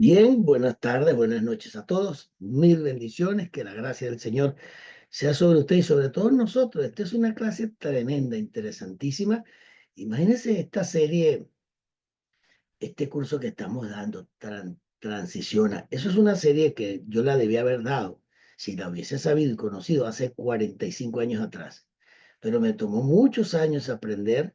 Bien, buenas tardes, buenas noches a todos. Mil bendiciones, que la gracia del Señor sea sobre usted y sobre todos nosotros. Esta es una clase tremenda, interesantísima. Imagínense esta serie, este curso que estamos dando, Transiciona. Eso es una serie que yo la debía haber dado si la hubiese sabido y conocido hace 45 años atrás. Pero me tomó muchos años aprender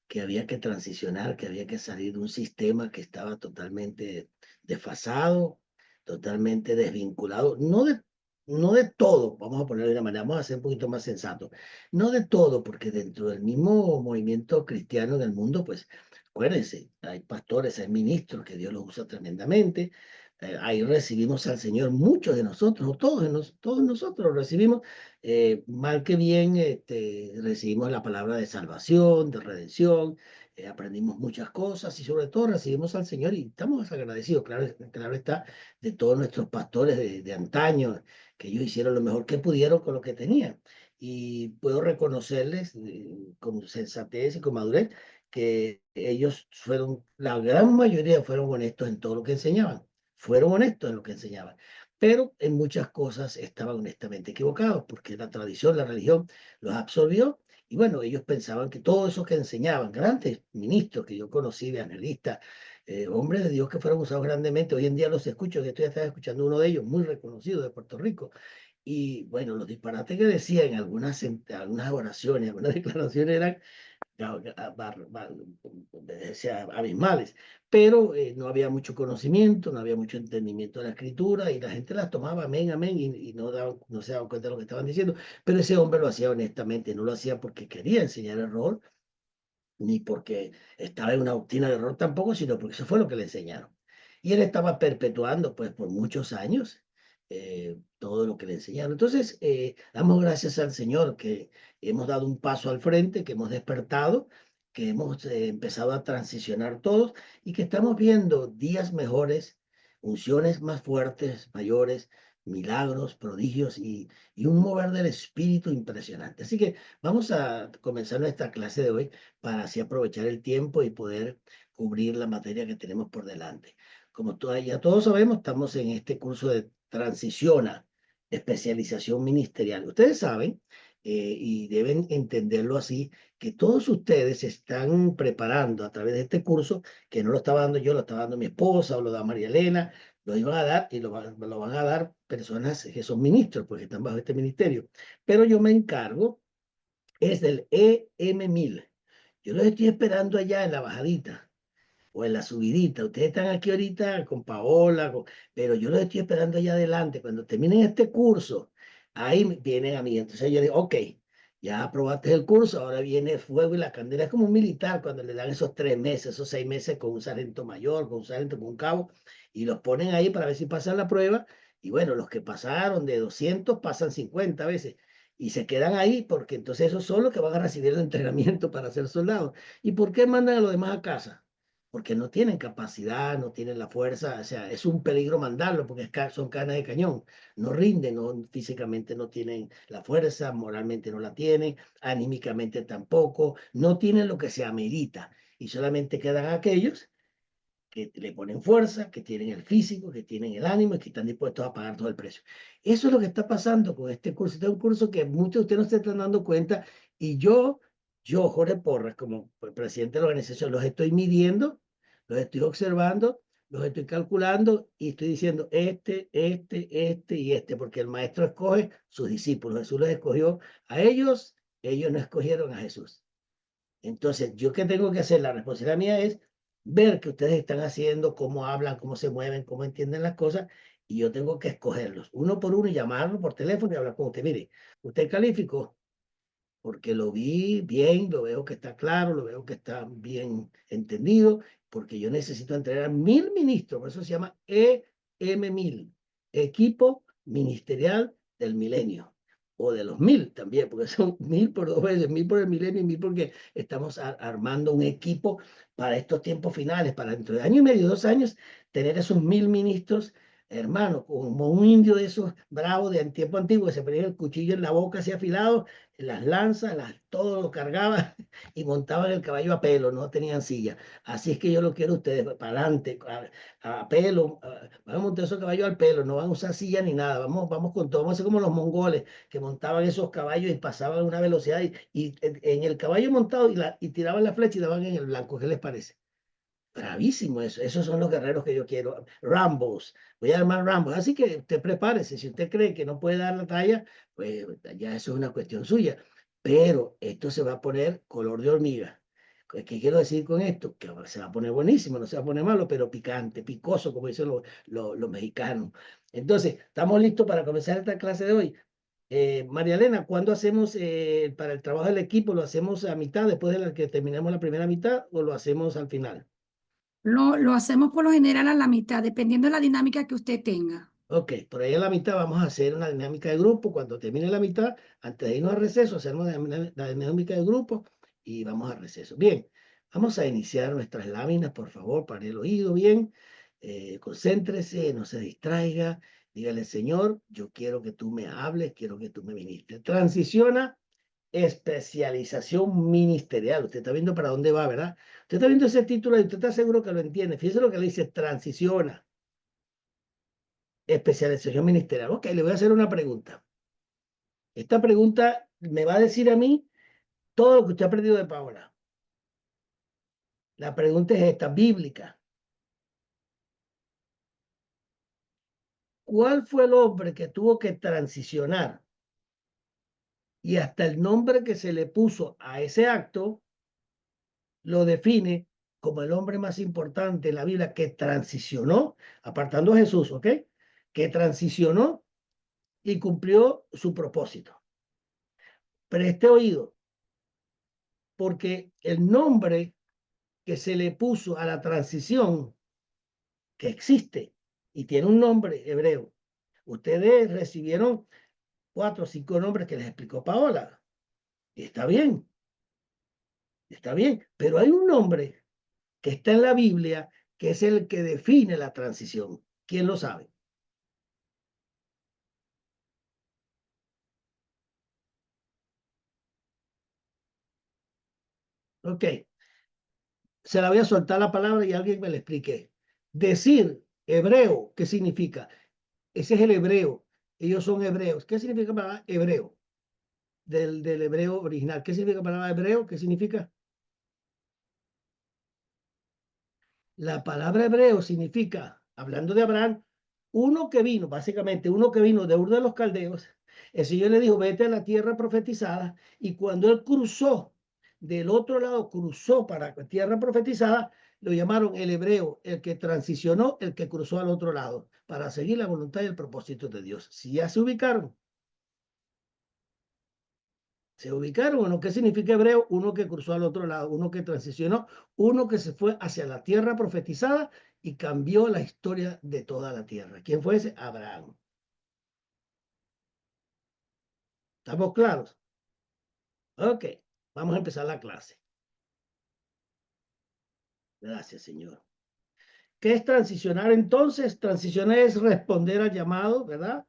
que había que transicionar, que había que salir de un sistema que estaba totalmente desfasado, totalmente desvinculado, no de todo, vamos a ponerlo de una manera, vamos a ser un poquito más sensatos, no de todo, porque dentro del mismo movimiento cristiano en el mundo, pues acuérdense, hay pastores, hay ministros que Dios los usa tremendamente, ahí recibimos al Señor, muchos de nosotros, o todos nosotros lo recibimos, mal que bien, recibimos la palabra de salvación, de redención, aprendimos muchas cosas y sobre todo recibimos al Señor y estamos agradecidos, claro está, de todos nuestros pastores de antaño, que ellos hicieron lo mejor que pudieron con lo que tenían. Y puedo reconocerles con sensatez y con madurez que ellos fueron, la gran mayoría fueron honestos en todo lo que enseñaban, fueron honestos en lo que enseñaban, pero en muchas cosas estaban honestamente equivocados, porque la tradición, la religión los absorbió. Y bueno, ellos pensaban que todo eso que enseñaban, grandes ministros que yo conocí, evangelistas, hombres de Dios que fueron usados grandemente, hoy en día los escucho, que estoy escuchando uno de ellos, muy reconocido de Puerto Rico, y bueno, los disparates que decía en algunas oraciones, algunas declaraciones eran decía, abismales, pero no había mucho conocimiento, no había mucho entendimiento de la escritura y la gente las tomaba amén, amén y no se daban cuenta de lo que estaban diciendo, pero ese hombre lo hacía honestamente, no lo hacía porque quería enseñar error, ni porque estaba en una doctrina de error tampoco, sino porque eso fue lo que le enseñaron. Y él estaba perpetuando, pues, por muchos años todo lo que le enseñaron. Entonces, damos gracias al Señor que hemos dado un paso al frente, que hemos despertado, que hemos empezado a transicionar todos y que estamos viendo días mejores, unciones más fuertes, mayores, milagros, prodigios y un mover del Espíritu impresionante. Así que vamos a comenzar nuestra clase de hoy para así aprovechar el tiempo y poder cubrir la materia que tenemos por delante. Como ya todos sabemos, estamos en este curso de Transiciona, especialización ministerial. Ustedes saben, y deben entenderlo así, que todos ustedes se están preparando a través de este curso, que no lo estaba dando yo, lo estaba dando mi esposa o lo da María Elena, lo iban a dar y lo van a dar personas que son ministros, porque están bajo este ministerio. Pero yo me encargo, es del EM1000. Yo los estoy esperando allá en la bajadita o en la subidita. Ustedes están aquí ahorita con Paola, pero yo los estoy esperando allá adelante. Cuando terminen este curso, ahí vienen a mí. Entonces yo digo, ok, ya aprobaste el curso, ahora viene el fuego y la candela. Es como un militar cuando le dan esos 3 meses, esos 6 meses con un sargento mayor, con un sargento, con un cabo, y los ponen ahí para ver si pasan la prueba. Y bueno, los que pasaron de 200 pasan 50 veces. Y se quedan ahí porque entonces esos son los que van a recibir el entrenamiento para ser soldados. ¿Y por qué mandan a los demás a casa? Porque no tienen capacidad, no tienen la fuerza, o sea, es un peligro mandarlo porque son canas de cañón, no rinden, no, físicamente no tienen la fuerza, moralmente no la tienen, anímicamente tampoco, no tienen lo que se amerita y solamente quedan aquellos que le ponen fuerza, que tienen el físico, que tienen el ánimo y que están dispuestos a pagar todo el precio. Eso es lo que está pasando con este curso. Este es un curso que muchos de ustedes no se están dando cuenta y yo, Jorge Porras, como presidente de la organización, los estoy midiendo, los estoy observando, los estoy calculando y estoy diciendo este y este, porque el maestro escoge sus discípulos. Jesús los escogió a ellos no escogieron a Jesús. Entonces, ¿yo qué tengo que hacer? La responsabilidad mía es ver qué ustedes están haciendo, cómo hablan, cómo se mueven, cómo entienden las cosas, y yo tengo que escogerlos uno por uno y llamarlo por teléfono y hablar con usted. Mire, usted calificó porque lo vi bien, lo veo que está claro, lo veo que está bien entendido, porque yo necesito entregar 1000 ministros, por eso se llama EM1000, Equipo Ministerial del Milenio, o de los 1000 también, porque son 1000 por 2 veces, 1000 por el milenio y 1000 porque estamos armando un equipo para estos tiempos finales, para dentro de año y medio, 2 años, tener esos 1000 ministros hermano, como un indio de esos bravos de tiempo antiguo, que se ponía el cuchillo en la boca así afilado, las lanzas, todo lo cargaba y montaban el caballo a pelo, no tenían silla. Así es que yo lo quiero a ustedes, para adelante, a pelo, van a montar esos caballos al pelo, no van a usar silla ni nada, vamos con todo, vamos a ser como los mongoles que montaban esos caballos y pasaban a una velocidad y en el caballo montado y tiraban la flecha y daban en el blanco. ¿Qué les parece? Bravísimo eso. Esos son los guerreros que yo quiero. Rambos. Voy a armar Rambos. Así que usted prepárese. Si usted cree que no puede dar la talla, pues ya eso es una cuestión suya. Pero esto se va a poner color de hormiga. ¿Qué quiero decir con esto? Que se va a poner buenísimo, no se va a poner malo, pero picante, picoso, como dicen los mexicanos. Entonces, ¿estamos listos para comenzar esta clase de hoy? María Elena, ¿cuándo hacemos para el trabajo del equipo? ¿Lo hacemos a mitad, después de la que terminemos la primera mitad, o lo hacemos al final? Lo hacemos por lo general a la mitad, dependiendo de la dinámica que usted tenga. Ok, por ahí a la mitad vamos a hacer una dinámica de grupo. Cuando termine la mitad, antes de irnos a receso, hacemos la dinámica de grupo y vamos a receso. Bien, vamos a iniciar nuestras láminas, por favor, para el oído bien. Concéntrese, no se distraiga. Dígale, Señor, yo quiero que tú me hables, quiero que tú me ministres. Transiciona, especialización ministerial. Usted está viendo para dónde va, ¿verdad? Usted está viendo ese título y usted está seguro que lo entiende. Fíjese lo que le dice, transiciona, especialización ministerial. Ok, le voy a hacer una pregunta. Esta pregunta me va a decir a mí todo lo que usted ha aprendido de Paola. La pregunta es esta, bíblica. ¿Cuál fue el hombre que tuvo que transicionar? Y hasta el nombre que se le puso a ese acto lo define como el hombre más importante en la Biblia que transicionó, apartando a Jesús, ¿ok? Que transicionó y cumplió su propósito. Preste oído, porque el nombre que se le puso a la transición, que existe y tiene un nombre hebreo. Ustedes recibieron 4 o 5 nombres que les explicó Paola. Y está bien, pero hay un nombre que está en la Biblia que es el que define la transición. ¿Quién lo sabe? Ok, se la voy a soltar la palabra y alguien me la explique. Decir hebreo, ¿qué significa? Ese es el hebreo. Ellos son hebreos. ¿Qué significa la palabra hebreo? Del hebreo original. ¿Qué significa la palabra hebreo? ¿Qué significa? La palabra hebreo significa, hablando de Abraham, uno que vino, básicamente uno que vino de Ur de los Caldeos. El Señor le dijo, vete a la tierra profetizada. Y cuando él cruzó del otro lado, cruzó para la tierra profetizada, lo llamaron el hebreo, el que transicionó, el que cruzó al otro lado, para seguir la voluntad y el propósito de Dios. Si ya se ubicaron, ¿se ubicaron o no? ¿Qué significa hebreo? Uno que cruzó al otro lado, uno que transicionó, uno que se fue hacia la tierra profetizada y cambió la historia de toda la tierra. ¿Quién fue ese? Abraham. ¿Estamos claros? Ok, vamos a empezar la clase. Gracias, Señor. ¿Qué es transicionar entonces? Transicionar es responder al llamado, ¿verdad?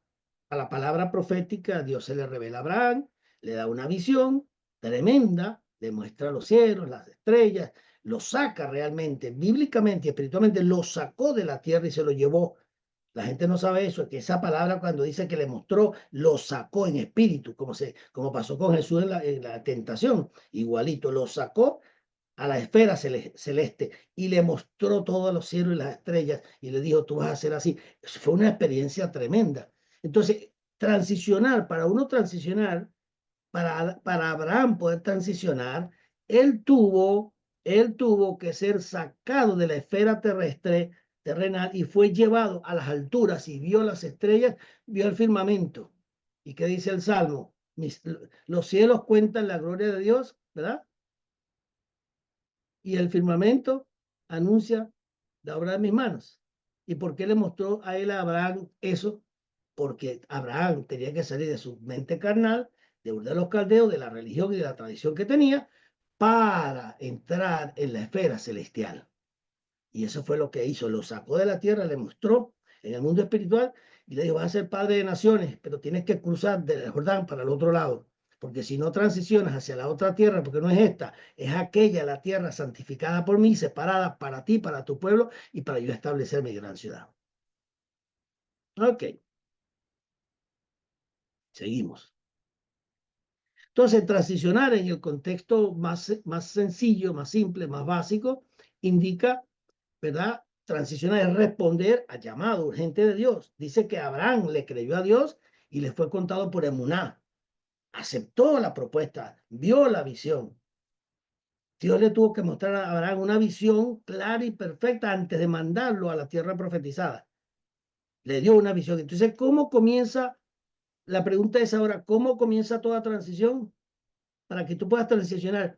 A la palabra profética, Dios se le revela a Abraham, le da una visión tremenda, le muestra los cielos, las estrellas, lo saca realmente, bíblicamente y espiritualmente, lo sacó de la tierra y se lo llevó. La gente no sabe eso, que esa palabra cuando dice que le mostró, lo sacó en espíritu, como pasó con Jesús en la tentación, igualito, lo sacó a la esfera celeste y le mostró todos los cielos y las estrellas y le dijo, tú vas a hacer así. Fue una experiencia tremenda. Entonces, transicionar, para uno transicionar, para Abraham poder transicionar, él tuvo, él tuvo que ser sacado de la esfera terrestre, terrenal, y fue llevado a las alturas y vio las estrellas, vio el firmamento. ¿Y qué dice el Salmo? Los cielos cuentan la gloria de Dios, ¿verdad? Y el firmamento anuncia la obra de mis manos. ¿Y por qué le mostró a él a Abraham eso? Porque Abraham tenía que salir de su mente carnal, de Ur de los Caldeos, de la religión y de la tradición que tenía, para entrar en la esfera celestial. Y eso fue lo que hizo, lo sacó de la tierra, le mostró en el mundo espiritual, y le dijo, vas a ser padre de naciones, pero tienes que cruzar del Jordán para el otro lado, porque si no transicionas hacia la otra tierra, porque no es esta, es aquella, la tierra santificada por mí, separada para ti, para tu pueblo, y para yo establecer mi gran ciudad. Ok, seguimos. Entonces, transicionar en el contexto más sencillo, más simple, más básico, indica, ¿verdad? Transicionar es responder al llamado urgente de Dios. Dice que Abraham le creyó a Dios y le fue contado por emuná. Aceptó la propuesta, vio la visión. Dios le tuvo que mostrar a Abraham una visión clara y perfecta antes de mandarlo a la tierra profetizada. Le dio una visión. Entonces, ¿cómo comienza? La pregunta es ahora, ¿cómo comienza toda transición? Para que tú puedas transicionar.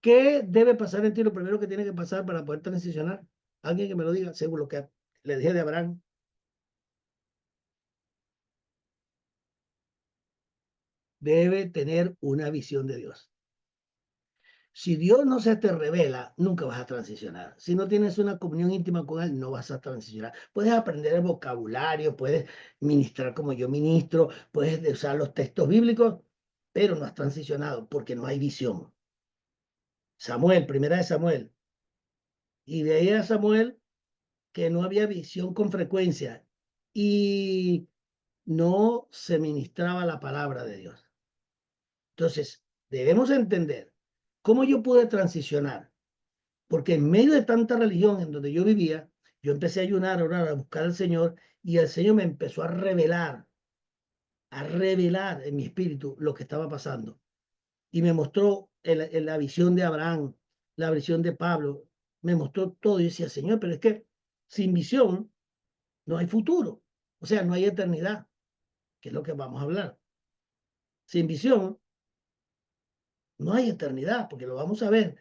¿Qué debe pasar en ti? Lo primero que tiene que pasar para poder transicionar. Alguien que me lo diga, según lo que le dije de Abraham. Debe tener una visión de Dios. Si Dios no se te revela, nunca vas a transicionar. Si no tienes una comunión íntima con Él, no vas a transicionar. Puedes aprender el vocabulario, puedes ministrar como yo ministro, puedes usar los textos bíblicos, pero no has transicionado porque no hay visión. Samuel, primera de Samuel. Y veía a Samuel que no había visión con frecuencia y no se ministraba la palabra de Dios. Entonces, debemos entender cómo yo pude transicionar, porque en medio de tanta religión en donde yo vivía, yo empecé a ayunar, a orar, a buscar al Señor, y el Señor me empezó a revelar en mi espíritu lo que estaba pasando. Y me mostró en la visión de Abraham, la visión de Pablo, me mostró todo. Y decía, Señor, pero es que sin visión no hay futuro, o sea, no hay eternidad, que es lo que vamos a hablar. Sin visión no hay eternidad, porque lo vamos a ver.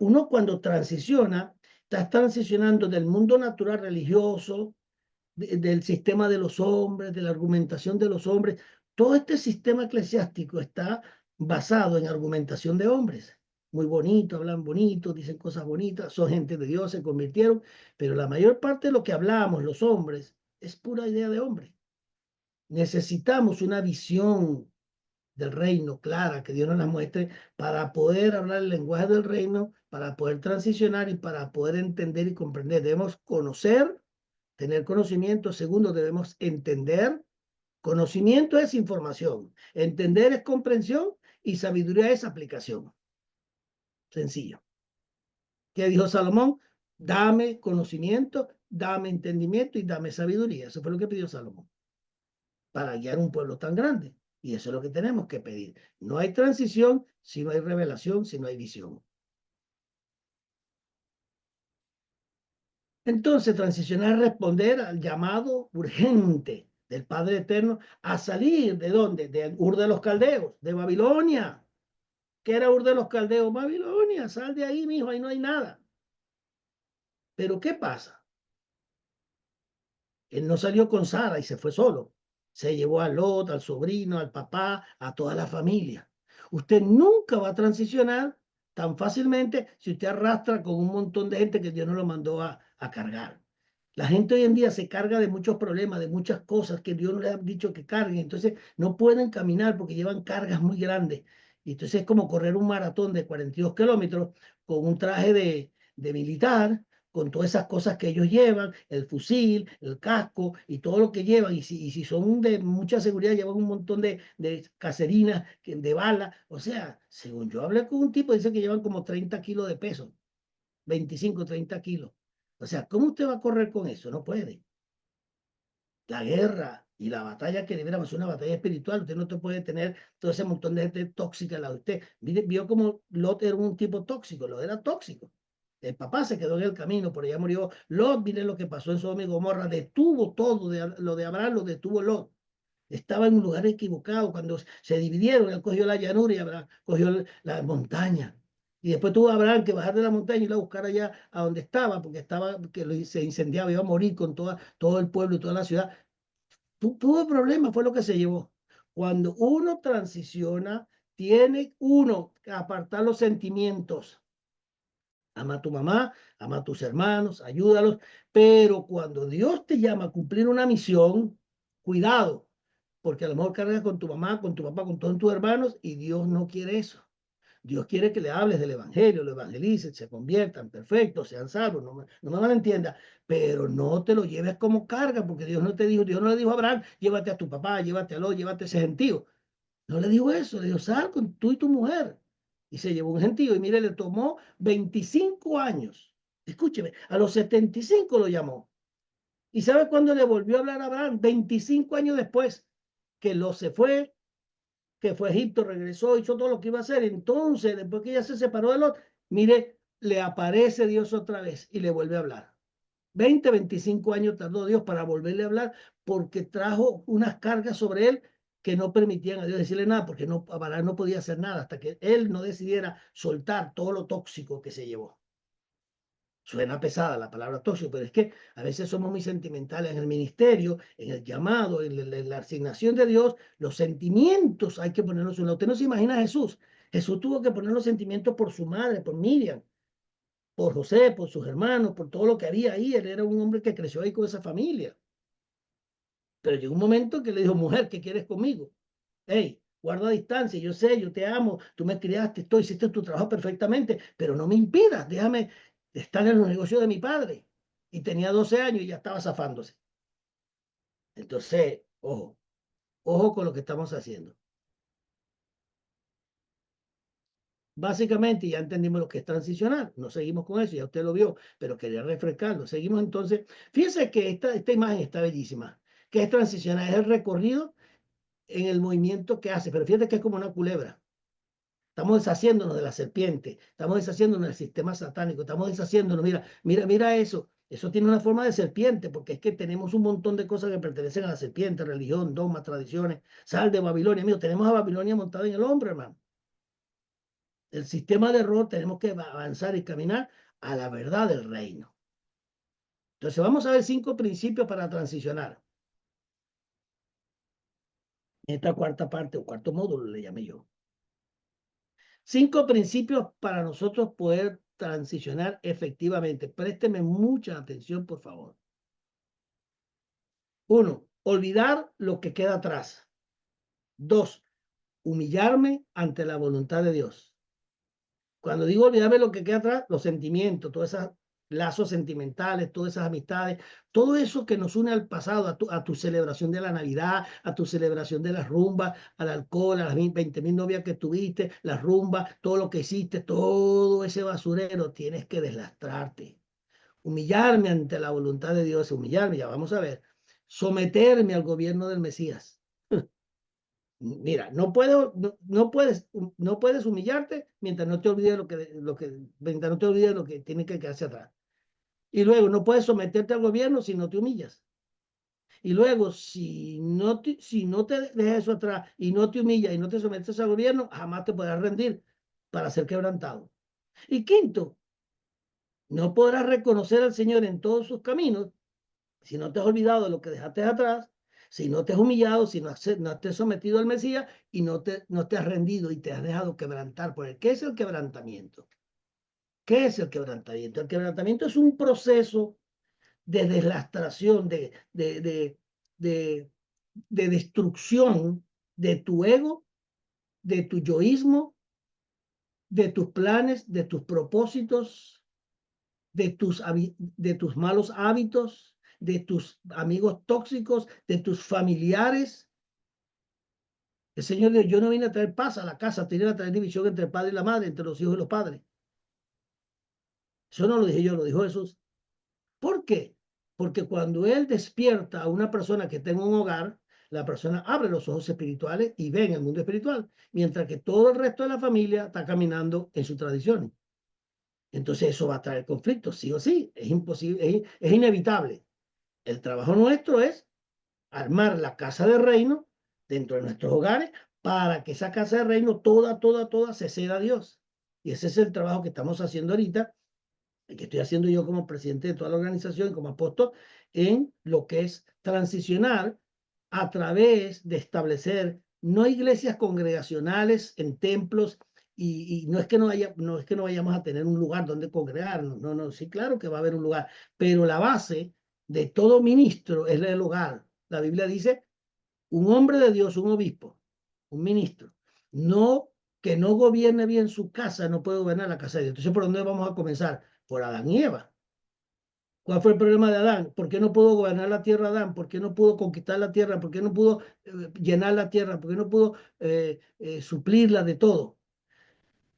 Uno cuando transiciona, está transicionando del mundo natural religioso, del sistema de los hombres, de la argumentación de los hombres. Todo este sistema eclesiástico está basado en argumentación de hombres. Muy bonito, hablan bonito, dicen cosas bonitas, son gente de Dios, se convirtieron, pero la mayor parte de lo que hablamos los hombres es pura idea de hombre. Necesitamos una visión del reino clara, que Dios nos la muestre, para poder hablar el lenguaje del reino, para poder transicionar y para poder entender y comprender. Debemos conocer, tener conocimiento. Segundo, debemos entender. Conocimiento es información, entender es comprensión y sabiduría es aplicación. Sencillo. ¿Qué dijo Salomón? Dame conocimiento, dame entendimiento y dame sabiduría. Eso fue lo que pidió Salomón para guiar un pueblo tan grande. Y eso es lo que tenemos que pedir. No hay transición si no hay revelación, si no hay visión. Entonces, transicionar es responder al llamado urgente del Padre Eterno a salir de dónde? De Ur de los Caldeos, de Babilonia. ¿Qué era Ur de los Caldeos? Babilonia, sal de ahí, mijo, ahí no hay nada. Pero ¿qué pasa? Él no salió con Sara y se fue solo. Se llevó a Lot, al sobrino, al papá, a toda la familia. Usted nunca va a transicionar tan fácilmente si usted arrastra con un montón de gente que Dios no lo mandó a cargar. La gente hoy en día se carga de muchos problemas, de muchas cosas que Dios no les ha dicho que carguen. Entonces no pueden caminar porque llevan cargas muy grandes. Y entonces es como correr un maratón de 42 kilómetros con un traje de militar, con todas esas cosas que ellos llevan, el fusil, el casco y todo lo que llevan. Y si son de mucha seguridad, llevan un montón de caserinas, de balas. O sea, según yo hablé con un tipo, dice que llevan como 30 kilos de peso, 25, 30 kilos. O sea, ¿cómo usted va a correr con eso? No puede. La guerra y la batalla que libramos es una batalla espiritual. Usted no te puede tener todo ese montón de gente tóxica al lado de usted. Vio como Lot era un tipo tóxico, Lot era tóxico. El papá se quedó en el camino, por allá murió Lot. Miren lo que pasó en Sodoma y Gomorra. Detuvo todo lo de Abraham, lo detuvo Lot. Estaba en un lugar equivocado. Cuando se dividieron, él cogió la llanura y Abraham cogió la montaña. Y después tuvo Abraham que bajar de la montaña y ir a buscar allá a donde estaba, porque se incendiaba, iba a morir con todo el pueblo y toda la ciudad. Tuvo problemas, fue lo que se llevó. Cuando uno transiciona, tiene uno que apartar los sentimientos. Ama a tu mamá, ama a tus hermanos, ayúdalos, pero cuando Dios te llama a cumplir una misión, cuidado, porque a lo mejor cargas con tu mamá, con tu papá, con todos tus hermanos y Dios no quiere eso. Dios quiere que le hables del evangelio, lo evangelices, se conviertan perfectos, sean salvos, no me malentienda, pero no te lo lleves como carga, porque Dios no te dijo, Dios no le dijo a Abraham, llévate a tu papá, llévate a Lot, llévate a ese gentío. No le dijo eso, le dijo, sal con tú y tu mujer. Y se llevó un gentío y mire, le tomó 25 años. Escúcheme, a los 75 lo llamó. ¿Y sabe cuándo le volvió a hablar a Abraham? 25 años después, que Lot se fue, que fue a Egipto, regresó, hizo todo lo que iba a hacer. Entonces, después que ella se separó de Lot, mire, le aparece Dios otra vez y le vuelve a hablar. 20, 25 años tardó Dios para volverle a hablar porque trajo unas cargas sobre él que no permitían a Dios decirle nada, porque no, Abraham no podía hacer nada hasta que él no decidiera soltar todo lo tóxico que se llevó. Suena pesada la palabra tóxico, pero es que a veces somos muy sentimentales en el ministerio, en el llamado, en la asignación de Dios. Los sentimientos hay que ponerlos en un lado. Usted no se imagina a Jesús. Jesús tuvo que poner los sentimientos por su madre, por Miriam, por José, por sus hermanos, por todo lo que había ahí. Él era un hombre que creció ahí con esa familia. Pero llegó un momento que le dijo, mujer, ¿qué quieres conmigo? Hey, guarda distancia, yo sé, yo te amo, tú me criaste, tú hiciste tu trabajo perfectamente, pero no me impidas, déjame estar en los negocios de mi padre. Y tenía 12 años y ya estaba zafándose. Entonces, ojo, ojo con lo que estamos haciendo. Básicamente ya entendimos lo que es transicionar, no seguimos con eso, ya usted lo vio, pero quería refrescarlo. Seguimos entonces, fíjense que esta imagen está bellísima. ¿Qué es transicionar? Es el recorrido en el movimiento que hace, pero fíjate que es como una culebra. Estamos deshaciéndonos de la serpiente, estamos deshaciéndonos del sistema satánico, estamos deshaciéndonos, mira eso. Eso tiene una forma de serpiente, porque es que tenemos un montón de cosas que pertenecen a la serpiente, religión, dogmas, tradiciones, sal de Babilonia. Amigo, tenemos a Babilonia montada en el hombre, hermano. El sistema de error tenemos que avanzar y caminar a la verdad del reino. Entonces vamos a ver 5 principios para transicionar. Esta cuarta parte o cuarto módulo le llamé yo. 5 principios para nosotros poder transicionar efectivamente. Présteme mucha atención, por favor. 1. Olvidar lo que queda atrás. 2. Humillarme ante la voluntad de Dios. Cuando digo olvidarme lo que queda atrás, los sentimientos, todos esos lazos sentimentales, todas esas amistades, todo eso que nos une al pasado, a tu celebración de la Navidad, a tu celebración de las rumbas, al alcohol, a las 20.000 novias que tuviste, las rumbas, todo lo que hiciste, todo ese basurero, tienes que deslastrarte. Humillarme ante la voluntad de Dios, humillarme, ya vamos a ver, someterme al gobierno del Mesías. Mira, no puedes humillarte mientras no te olvides mientras no te olvides lo que tiene que quedarse atrás. Y luego no puedes someterte al gobierno si no te humillas. Y luego, si no te dejas eso atrás y no te humillas y no te sometes al gobierno, jamás te podrás rendir para ser quebrantado. Y quinto, no podrás reconocer al Señor en todos sus caminos si no te has olvidado de lo que dejaste atrás, si no te has humillado, si no te has sometido al Mesías y no te has rendido y te has dejado quebrantar por él. ¿Qué es el quebrantamiento? ¿Qué es el quebrantamiento? El quebrantamiento es un proceso de deslastración, de, de destrucción de tu ego, de tu yoísmo, de tus planes, de tus propósitos, de tus malos hábitos, de tus amigos tóxicos, de tus familiares. El Señor dijo, yo no vine a traer paz a la casa, vine a traer división entre el padre y la madre, entre los hijos y los padres. Eso no lo dije yo, lo dijo Jesús. ¿Por qué? Porque cuando Él despierta a una persona que está en un hogar, la persona abre los ojos espirituales y ve en el mundo espiritual, mientras que todo el resto de la familia está caminando en sus tradiciones. Entonces eso va a traer conflictos, sí o sí, es imposible, es inevitable. El trabajo nuestro es armar la casa de reino dentro de nuestros hogares para que esa casa de reino toda se ceda a Dios. Y ese es el trabajo que estamos haciendo ahorita, y que estoy haciendo yo como presidente de toda la organización, como apóstol, en lo que es transicionar a través de establecer no iglesias congregacionales en templos y no es que no es que no vayamos a tener un lugar donde congregarnos, no, no, sí, claro que va a haber un lugar, pero la base de todo ministro es el hogar. La Biblia dice, un hombre de Dios, un obispo, un ministro, no que no gobierne bien su casa, no puede gobernar la casa de Dios. Entonces, ¿por dónde vamos a comenzar? Por Adán y Eva. ¿Cuál fue el problema de Adán? ¿Por qué no pudo gobernar la tierra Adán? ¿Por qué no pudo conquistar la tierra? ¿Por qué no pudo llenar la tierra? ¿Por qué no pudo suplirla de todo?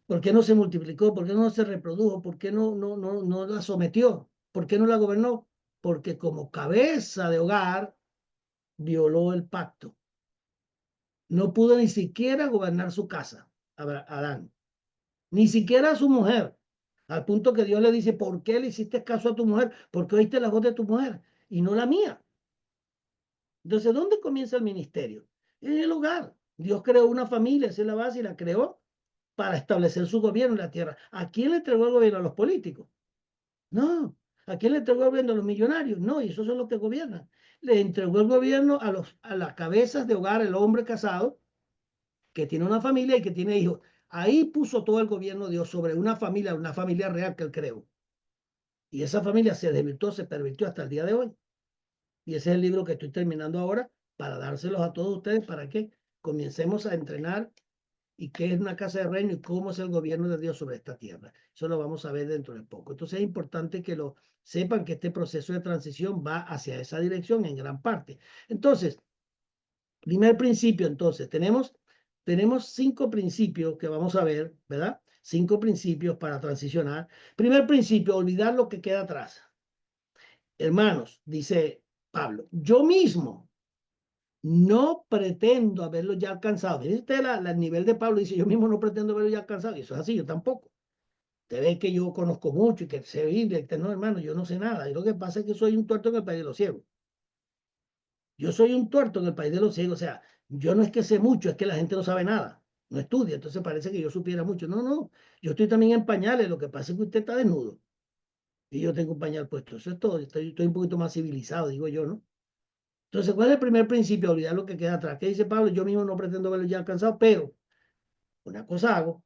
¿Por qué no se multiplicó? ¿Por qué no se reprodujo? ¿Por qué no la sometió? ¿Por qué no la gobernó? Porque como cabeza de hogar violó el pacto. No pudo ni siquiera gobernar su casa, Adán, ni siquiera a su mujer, al punto que Dios le dice, ¿por qué le hiciste caso a tu mujer? Porque oíste la voz de tu mujer y no la mía. Entonces, ¿dónde comienza el ministerio? En el hogar. Dios creó una familia, esa es la base y la creó para establecer su gobierno en la tierra. ¿A quién le entregó el gobierno? ¿A los políticos? No. ¿A quién le entregó el gobierno? ¿A los millonarios? No, y esos son los que gobiernan. Le entregó el gobierno a las cabezas de hogar, el hombre casado, que tiene una familia y que tiene hijos. Ahí puso todo el gobierno Dios sobre una familia real que él creó. Y esa familia se desvirtuó, se pervirtió hasta el día de hoy. Y ese es el libro que estoy terminando ahora para dárselos a todos ustedes para que comencemos a entrenar y qué es una casa de reino y cómo es el gobierno de Dios sobre esta tierra. Eso lo vamos a ver dentro de poco. Entonces es importante que lo sepan que este proceso de transición va hacia esa dirección en gran parte. Entonces, primer principio, entonces, tenemos 5 principios que vamos a ver, ¿verdad? 5 principios para transicionar. Primer principio, olvidar lo que queda atrás. Hermanos, dice Pablo, yo mismo no pretendo haberlo ya alcanzado. Miren usted el nivel de Pablo, dice, yo mismo no pretendo haberlo ya alcanzado. Y eso es así, yo tampoco. Usted ve que yo conozco mucho y que sé Biblia, y que no, hermano, yo no sé nada. Y lo que pasa es que soy un tuerto en el país de los ciegos. Yo soy un tuerto en el país de los ciegos. O sea, yo no es que sé mucho, es que la gente no sabe nada. No estudia, entonces parece que yo supiera mucho. No, no, yo estoy también en pañales. Lo que pasa es que usted está desnudo y yo tengo un pañal puesto. Eso es todo. Estoy un poquito más civilizado, digo yo, ¿no? Entonces, ¿cuál es el primer principio? Olvidar lo que queda atrás. ¿Qué dice Pablo? Yo mismo no pretendo haberlo ya alcanzado, pero una cosa hago.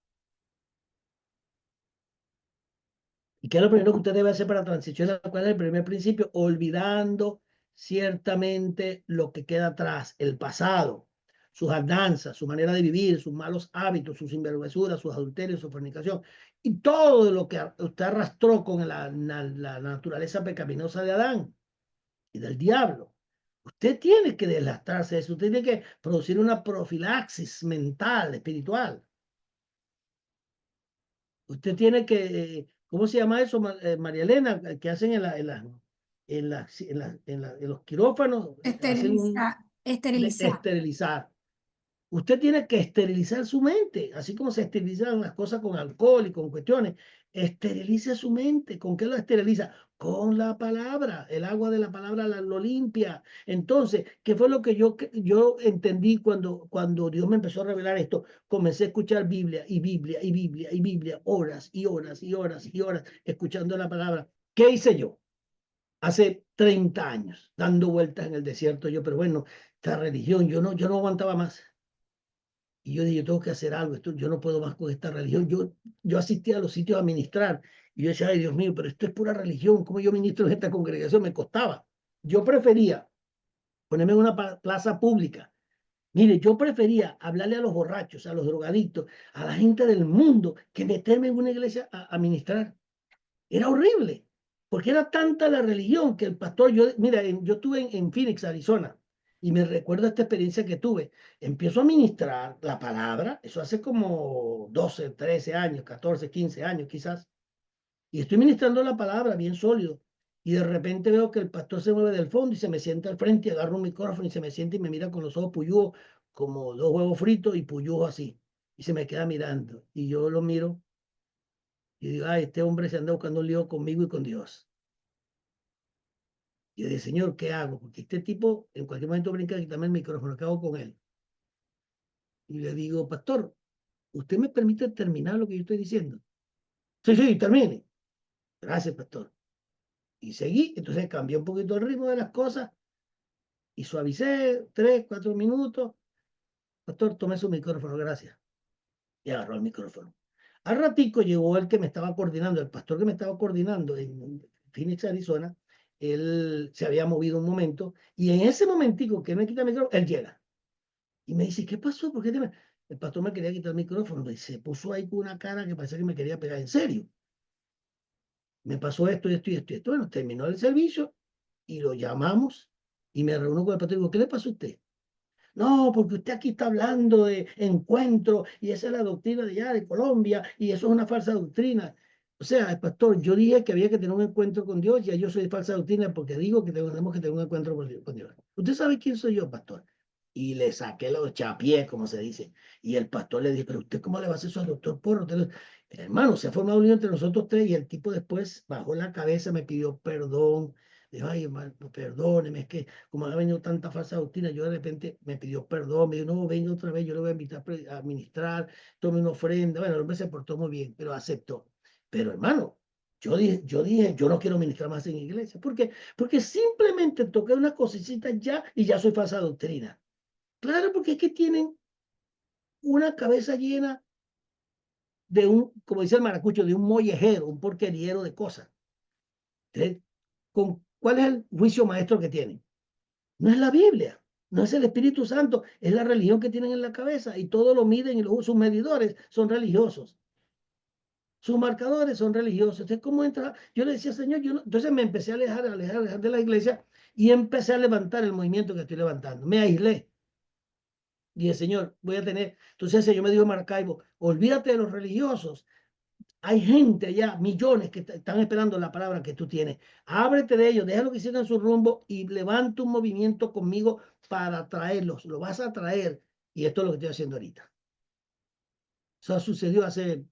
¿Y qué es lo primero que usted debe hacer para transicionar? ¿Cuál es el primer principio? Olvidando ciertamente lo que queda atrás, el pasado, sus andanzas, su manera de vivir, sus malos hábitos, sus sinvergüenzuras, sus adulterios, su fornicación, y todo lo que usted arrastró con la naturaleza pecaminosa de Adán y del diablo. Usted tiene que deslastrarse de eso, usted tiene que producir una profilaxis mental, espiritual. Usted tiene que, ¿cómo se llama eso, María Elena? Que hacen en los quirófanos, hacen Esterilizar, esterilizar. esterilizar. Usted tiene que esterilizar su mente, así como se esterilizan las cosas con alcohol y con cuestiones. Esterilice su mente. ¿Con qué lo esteriliza? Con la palabra. El agua de la palabra lo limpia. Entonces, ¿qué fue lo que yo entendí cuando Dios me empezó a revelar esto? Comencé a escuchar Biblia y Biblia y Biblia y Biblia, horas y horas y horas y horas, escuchando la palabra. ¿Qué hice yo? Hace 30 años, dando vueltas en el desierto, yo, pero bueno, esta religión, yo no aguantaba más. Y yo dije, yo tengo que hacer algo, yo no puedo más con esta religión. Yo asistía a los sitios a ministrar y yo decía, ay Dios mío, pero esto es pura religión, ¿cómo yo ministro en esta congregación? Me costaba. Yo prefería ponerme en una plaza pública. Mire, yo prefería hablarle a los borrachos, a los drogadictos, a la gente del mundo, que meterme en una iglesia a ministrar. Era horrible, porque era tanta la religión que el pastor, mira, yo estuve en Phoenix, Arizona, y me recuerdo esta experiencia que tuve. Empiezo a ministrar la palabra, eso hace como 12, 13 años, 14, 15 años quizás, y estoy ministrando la palabra bien sólido, y de repente veo que el pastor se mueve del fondo y se me sienta al frente, y agarra un micrófono y se me sienta y me mira con los ojos puyúos, como 2 huevos fritos y puyúos así, y se me queda mirando, y yo lo miro y digo, ay, este hombre se anda buscando un lío conmigo y con Dios. Y yo dije, Señor, ¿qué hago? Porque este tipo en cualquier momento brinca y quítame el micrófono, ¿qué hago con él? Y le digo, pastor, ¿usted me permite terminar lo que yo estoy diciendo? Sí, sí, termine. Gracias, pastor. Y seguí, entonces cambié un poquito el ritmo de las cosas y suavicé 3, 4 minutos. Pastor, tome su micrófono, gracias. Y agarró el micrófono. Al ratico llegó el que me estaba coordinando, el pastor que me estaba coordinando en Phoenix, Arizona. Él se había movido un momento y en ese momentico que me quita el micrófono, él llega y me dice, ¿qué pasó? ¿Por qué te me-?" El pastor me quería quitar el micrófono y se puso ahí con una cara que parecía que me quería pegar en serio. Me pasó esto, esto y esto y esto. Bueno, terminó el servicio y lo llamamos y me reúno con el pastor y digo, ¿qué le pasó a usted? No, porque usted aquí está hablando de encuentro y esa es la doctrina de allá de Colombia y eso es una falsa doctrina. O sea, el pastor, yo dije que había que tener un encuentro con Dios, ya yo soy falsa doctrina porque digo que tenemos que tener un encuentro con Dios. ¿Usted sabe quién soy yo, pastor? Y le saqué los chapiés, como se dice. Y el pastor le dijo, pero usted cómo le va a hacer eso al doctor Porro. Hermano, se ha formado un lío entre nosotros tres y el tipo después bajó la cabeza, me pidió perdón. Dijo, ay, hermano, perdóneme, es que como ha venido tanta falsa doctrina, yo de repente me pidió perdón, me dijo, no, venga otra vez, yo le voy a invitar a ministrar, tome una ofrenda. Bueno, el hombre se portó muy bien, pero aceptó. Pero hermano, yo dije, yo no quiero ministrar más en iglesia. ¿Por qué? Porque simplemente toqué una cosita ya y ya soy falsa doctrina. Claro, porque es que tienen una cabeza llena de un, como dice el maracucho, de un mollejero, un porqueriero de cosas. Entonces, ¿cuál es el juicio maestro que tienen? No es la Biblia, no es el Espíritu Santo, es la religión que tienen en la cabeza y todo lo miden y sus medidores son religiosos. Sus marcadores son religiosos. Entonces, ¿cómo entra? Yo le decía, Señor, yo no... Entonces me empecé a alejar de la iglesia y empecé a levantar el movimiento que estoy levantando. Me aislé. Y el Señor, voy a tener. Entonces el Señor me dijo, Maracaibo, olvídate de los religiosos. Hay gente allá, millones que están esperando la palabra que tú tienes. Ábrete de ellos, déjalo que sigan su rumbo y levanta un movimiento conmigo para traerlos. Lo vas a traer. Y esto es lo que estoy haciendo ahorita. Eso sucedió hace,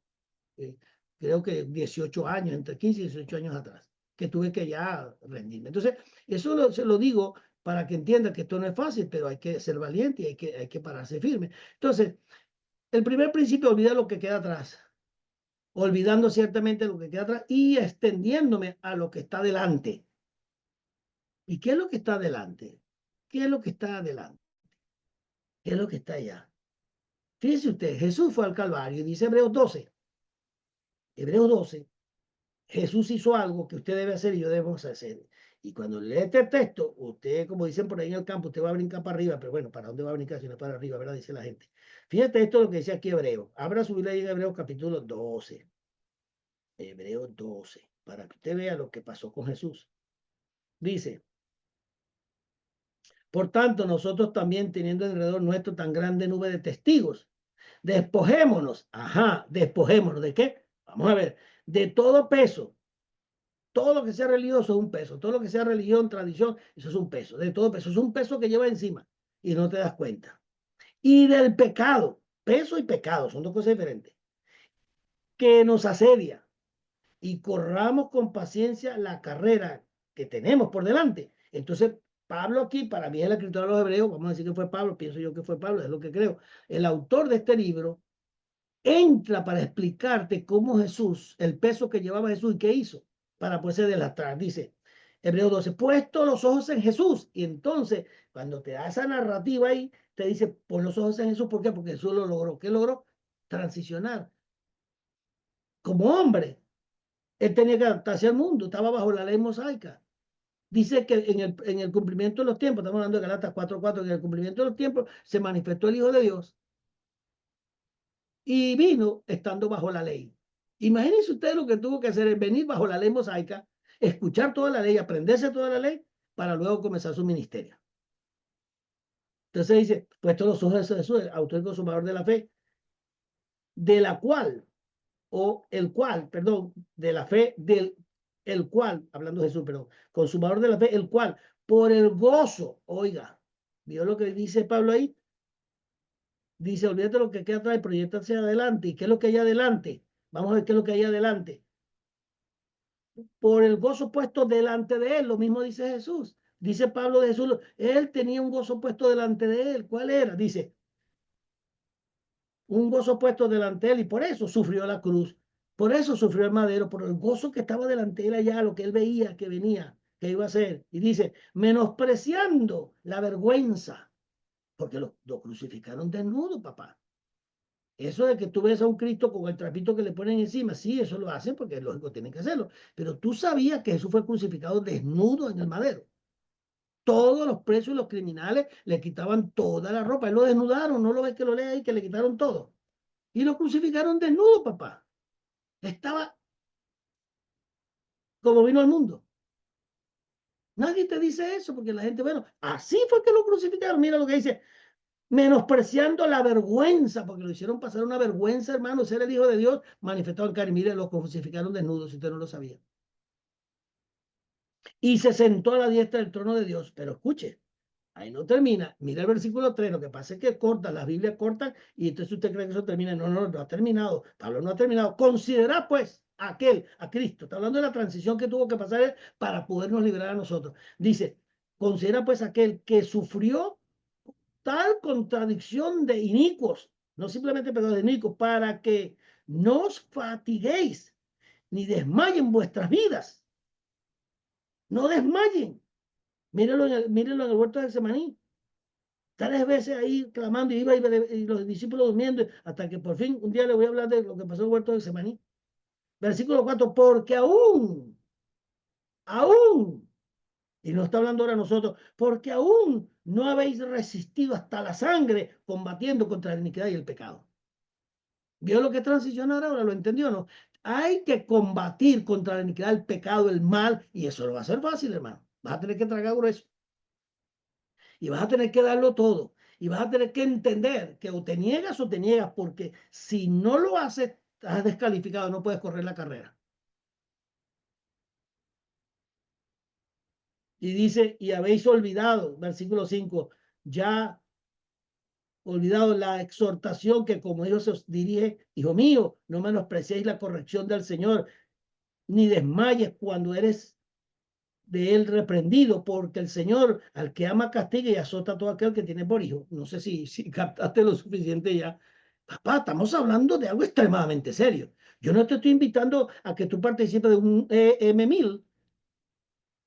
eh, creo que 18 años, entre 15 y 18 años atrás, que tuve que ya rendirme. Entonces, se lo digo para que entiendan que esto no es fácil, pero hay que ser valiente y hay que pararse firme. Entonces, el primer principio, olvida lo que queda atrás, olvidando ciertamente lo que queda atrás y extendiéndome a lo que está delante. ¿Y qué es lo que está delante? ¿Qué es lo que está adelante? ¿Qué es lo que está allá? Fíjese usted, Jesús fue al Calvario y dice Hebreos 12, Jesús hizo algo que usted debe hacer y yo debemos hacer. Y cuando lee este texto, usted, como dicen por ahí en el campo, usted va a brincar para arriba, pero bueno, ¿para dónde va a brincar si no para arriba, verdad? Dice la gente. Fíjate esto lo que dice aquí Hebreo. Abra su Biblia ahí en Hebreos capítulo 12. Hebreos 12, para que usted vea lo que pasó con Jesús. Dice, por tanto, nosotros también teniendo alrededor nuestro tan grande nube de testigos, despojémonos, ajá, despojémonos, ¿de qué? Vamos a ver, de todo peso. Todo lo que sea religioso es un peso. Todo lo que sea religión, tradición, eso es un peso. De todo peso. Es un peso que lleva encima y no te das cuenta. Y del pecado. Peso y pecado son dos cosas diferentes. Que nos asedia. Y corramos con paciencia la carrera que tenemos por delante. Entonces, Pablo aquí, para mí es el escritor de los Hebreos, vamos a decir que fue Pablo, pienso yo que fue Pablo, es lo que creo. El autor de este libro entra para explicarte cómo Jesús, el peso que llevaba Jesús y qué hizo para poderse delatrar. Dice Hebreos 12, puesto los ojos en Jesús. Y entonces, cuando te da esa narrativa ahí, te dice, pon los ojos en Jesús. ¿Por qué? Porque Jesús lo logró. ¿Qué logró? Transicionar. Como hombre, él tenía que adaptarse al mundo, estaba bajo la ley mosaica. Dice que en el cumplimiento de los tiempos, estamos hablando de Galatas 4:4, en el cumplimiento de los tiempos se manifestó el Hijo de Dios y vino estando bajo la ley. Imagínense ustedes lo que tuvo que hacer, es venir bajo la ley mosaica, escuchar toda la ley, aprenderse toda la ley, para luego comenzar su ministerio. Entonces dice, puesto los ojos de Jesús, el autor y consumador de la fe, de la cual, o el cual, perdón, de la fe, del el cual, hablando de Jesús, perdón, consumador de la fe, el cual, por el gozo, oiga, ¿vio lo que dice Pablo ahí? Dice, olvídate lo que queda atrás, proyecta hacia adelante. ¿Y qué es lo que hay adelante? Vamos a ver qué es lo que hay adelante. Por el gozo puesto delante de él, lo mismo dice Jesús. Dice Pablo de Jesús, él tenía un gozo puesto delante de él. ¿Cuál era? Dice, un gozo puesto delante de él y por eso sufrió la cruz. Por eso sufrió el madero, por el gozo que estaba delante de él allá, lo que él veía que venía, que iba a hacer. Y dice, menospreciando la vergüenza, porque lo crucificaron desnudo, papá. Eso de que tú ves a un Cristo con el trapito que le ponen encima, sí, eso lo hacen porque es lógico, tienen que hacerlo. Pero tú sabías que Jesús fue crucificado desnudo en el madero. Todos los presos y los criminales le quitaban toda la ropa. Él lo desnudaron, no lo ves que lo lea ahí, que le quitaron todo. Y lo crucificaron desnudo, papá. Estaba como vino al mundo. Nadie te dice eso porque la gente, bueno, así fue que lo crucificaron. Mira lo que dice, menospreciando la vergüenza, porque lo hicieron pasar una vergüenza, hermano, ser el Hijo de Dios manifestado en carne. Mire, lo crucificaron desnudo, si usted no lo sabía. Y se sentó a la diestra del trono de Dios. Pero escuche, ahí no termina. Mira el versículo 3. Lo que pasa es que cortan, las Biblias cortan, y entonces usted cree que eso termina. No, no, no ha terminado. Pablo no ha terminado. Considera pues a Cristo. Está hablando de la transición que tuvo que pasar él para podernos liberar a nosotros. Dice, considera pues aquel que sufrió tal contradicción de inicuos, no simplemente pecado de inicuos, para que no os fatiguéis ni desmayen vuestras vidas. No desmayen. Mírenlo en el huerto de Getsemaní. 3 veces ahí clamando y iba y los discípulos durmiendo hasta que por fin un día le voy a hablar de lo que pasó en el huerto de Getsemaní. Versículo 4, porque aún, y no está hablando ahora nosotros, porque aún no habéis resistido hasta la sangre combatiendo contra la iniquidad y el pecado. ¿Vio lo que es transicionar ahora? ¿Lo entendió o no? Hay que combatir contra la iniquidad, el pecado, el mal, y eso no va a ser fácil, hermano. Vas a tener que tragar grueso. Y vas a tener que darlo todo. Y vas a tener que entender que o te niegas, porque si no lo haces, estás descalificado, no puedes correr la carrera. Y dice, y habéis olvidado, versículo 5, ya olvidado la exhortación que como Dios os dirige, hijo mío, no menospreciéis la corrección del Señor, ni desmayes cuando eres de él reprendido, porque el Señor al que ama castiga y azota a todo aquel que tiene por hijo. No sé si captaste lo suficiente ya. Papá, estamos hablando de algo extremadamente serio. Yo no te estoy invitando a que tú participes de un M1000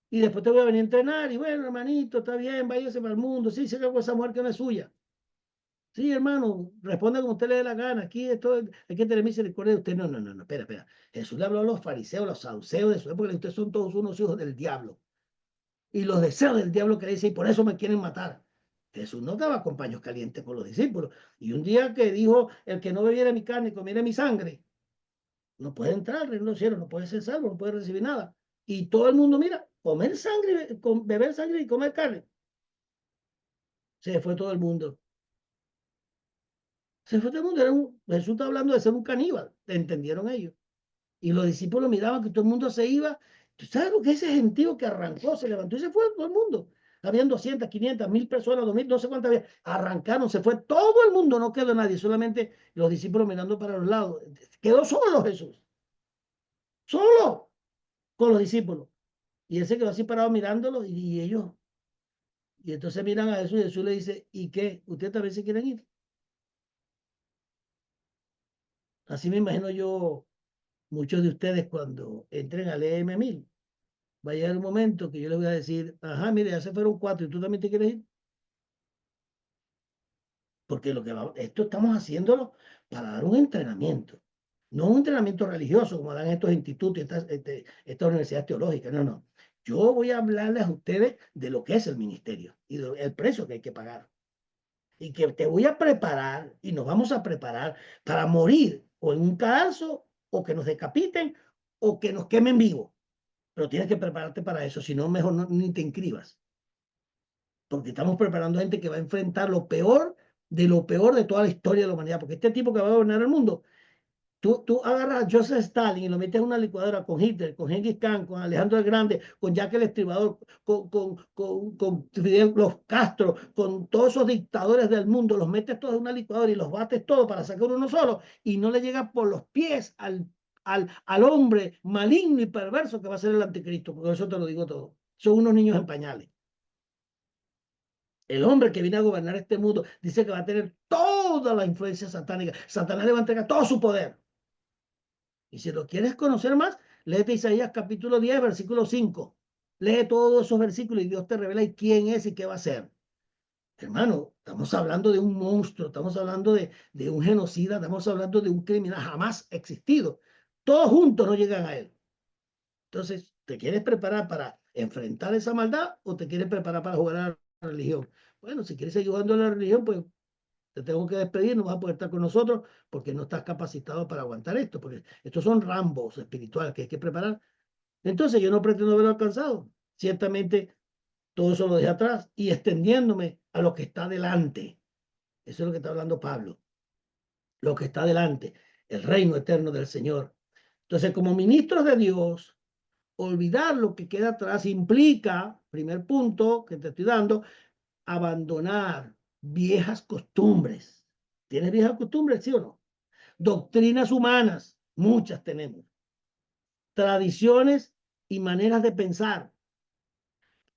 y después te voy a venir a entrenar y bueno, hermanito, está bien, váyase para el mundo. Sí, se con esa mujer que no es suya. Sí, hermano, responda como usted le dé la gana. Aquí esto, hay que tener misericordia de usted. No, no, no, no, espera, espera. Jesús le habló a los fariseos, a los saduceos de su época, y ustedes son todos unos hijos del diablo. Y los deseos del diablo que le dice, y por eso me quieren matar. Jesús no daba con paños calientes por los discípulos. Y un día que dijo, el que no bebiera mi carne y comiera mi sangre, no puede entrar al reino de los cielos, no puede ser salvo, no puede recibir nada. Y todo el mundo, mira, comer sangre, beber sangre y comer carne. Se fue todo el mundo. Se fue todo el mundo. Jesús está hablando de ser un caníbal. ¿Entendieron ellos? Y los discípulos miraban que todo el mundo se iba. ¿Tú sabes lo que es ese gentío que arrancó, se levantó y se fue todo el mundo? Habían 200, 500, 1000 personas, 2000, no sé cuántas había. Arrancaron, se fue todo el mundo, no quedó nadie, solamente los discípulos mirando para los lados. Quedó solo Jesús, solo con los discípulos. Y él se quedó así parado mirándolo y ellos. Y entonces miran a Jesús y Jesús le dice, ¿y qué? ¿Ustedes también se quieren ir? Así me imagino yo muchos de ustedes cuando entren al EM1000. Va a llegar un momento que yo les voy a decir, ajá, mire, ya se fueron 4 y tú también te quieres ir. Porque esto estamos haciéndolo para dar un entrenamiento, no un entrenamiento religioso como dan estos institutos y estas universidades teológicas, no, no. Yo voy a hablarles a ustedes de lo que es el ministerio y del precio que hay que pagar. Y que te voy a preparar y nos vamos a preparar para morir o en un cadalso o que nos decapiten o que nos quemen vivos. Pero tienes que prepararte para eso, si no, mejor ni te inscribas. Porque estamos preparando gente que va a enfrentar lo peor de toda la historia de la humanidad, porque este tipo que va a gobernar el mundo, tú agarras a Joseph Stalin y lo metes en una licuadora con Hitler, con Genghis Khan, con Alejandro el Grande, con Jack el Estribador, con Fidel, los Castro, con todos esos dictadores del mundo, los metes todos en una licuadora y los bates todos para sacar uno solo y no le llegas por los pies al hombre maligno y perverso que va a ser el anticristo, porque eso te lo digo todo. Son unos niños en pañales. El hombre que viene a gobernar este mundo dice que va a tener toda la influencia satánica. Satanás le va a entregar todo su poder. Y si lo quieres conocer más, léete Isaías capítulo 10, versículo 5. Lee todos esos versículos y Dios te revela quién es y qué va a hacer. Hermano, Estamos hablando de un monstruo, estamos hablando de un genocida, estamos hablando de un criminal jamás existido. Todos juntos no llegan a él. Entonces, ¿te quieres preparar para enfrentar esa maldad o te quieres preparar para jugar a la religión? Bueno, si quieres seguir jugando a la religión, pues te tengo que despedir, no vas a poder estar con nosotros porque no estás capacitado para aguantar esto, porque estos son rambos espirituales que hay que preparar. Entonces, yo no pretendo haberlo alcanzado. Ciertamente, todo eso lo dejé atrás y extendiéndome a lo que está delante. Eso es lo que está hablando Pablo. Lo que está delante, el reino eterno del Señor. Entonces, como ministros de Dios, olvidar lo que queda atrás implica, primer punto que te estoy dando, abandonar viejas costumbres. ¿Tienes viejas costumbres, sí o no? Doctrinas humanas, muchas tenemos. Tradiciones y maneras de pensar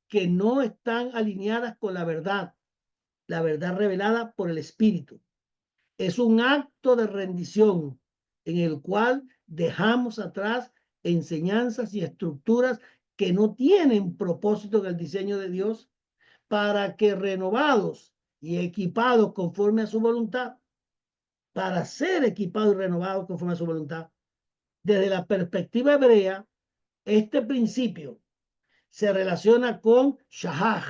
que no están alineadas con la verdad revelada por el Espíritu. Es un acto de rendición en el cual dejamos atrás enseñanzas y estructuras que no tienen propósito en el diseño de Dios para que renovados y equipados conforme a su voluntad, para ser equipados y renovados conforme a su voluntad, desde la perspectiva hebrea, este principio se relaciona con shahaj,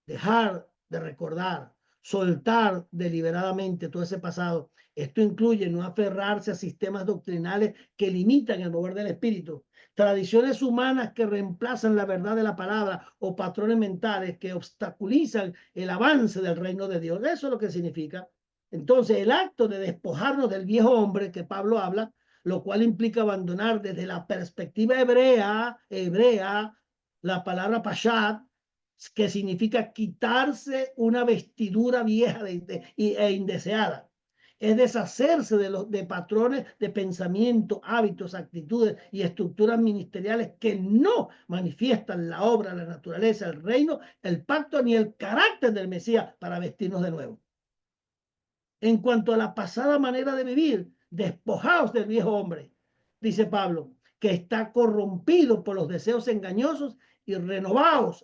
dejar de recordar, soltar deliberadamente todo ese pasado. Esto incluye no aferrarse a sistemas doctrinales que limitan el mover del espíritu, tradiciones humanas que reemplazan la verdad de la palabra o patrones mentales que obstaculizan el avance del reino de Dios. Eso es lo que significa. Entonces, el acto de despojarnos del viejo hombre que Pablo habla, lo cual implica abandonar desde la perspectiva hebrea, la palabra pashat, que significa quitarse una vestidura vieja e indeseada. Es deshacerse de patrones de pensamiento, hábitos, actitudes y estructuras ministeriales que no manifiestan la obra, la naturaleza, el reino, el pacto ni el carácter del Mesías para vestirnos de nuevo. En cuanto a la pasada manera de vivir, despojaos del viejo hombre, dice Pablo, que está corrompido por los deseos engañosos y renovaos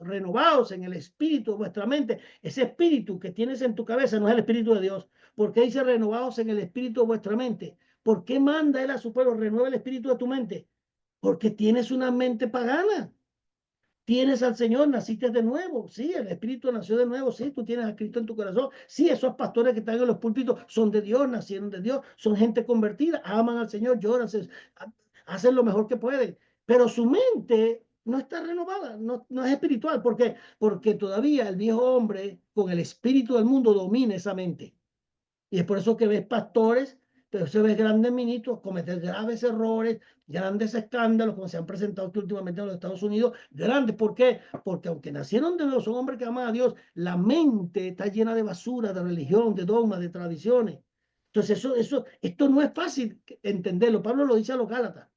en el espíritu de vuestra mente. Ese espíritu que tienes en tu cabeza no es el espíritu de Dios. ¿Por qué dice renovaos en el espíritu de vuestra mente? ¿Por qué manda él a su pueblo, renueva el espíritu de tu mente? Porque tienes una mente pagana. Tienes al Señor, naciste de nuevo, sí, el Espíritu nació de nuevo, sí, tú tienes a Cristo en tu corazón, sí, esos pastores que están en los púlpitos son de Dios, nacieron de Dios, son gente convertida, aman al Señor, lloran, hacen lo mejor que pueden, pero su mente no está renovada, no es espiritual. ¿Por qué? Porque todavía el viejo hombre con el espíritu del mundo domina esa mente. Y es por eso que ves pastores, pero se ves grandes ministros cometer graves errores, grandes escándalos, como se han presentado aquí últimamente en los Estados Unidos, grandes. ¿Por qué? Porque aunque nacieron de nuevo, son hombres que aman a Dios, la mente está llena de basura, de religión, de dogmas, de tradiciones. Entonces, esto no es fácil entenderlo. Pablo lo dice a los Gálatas.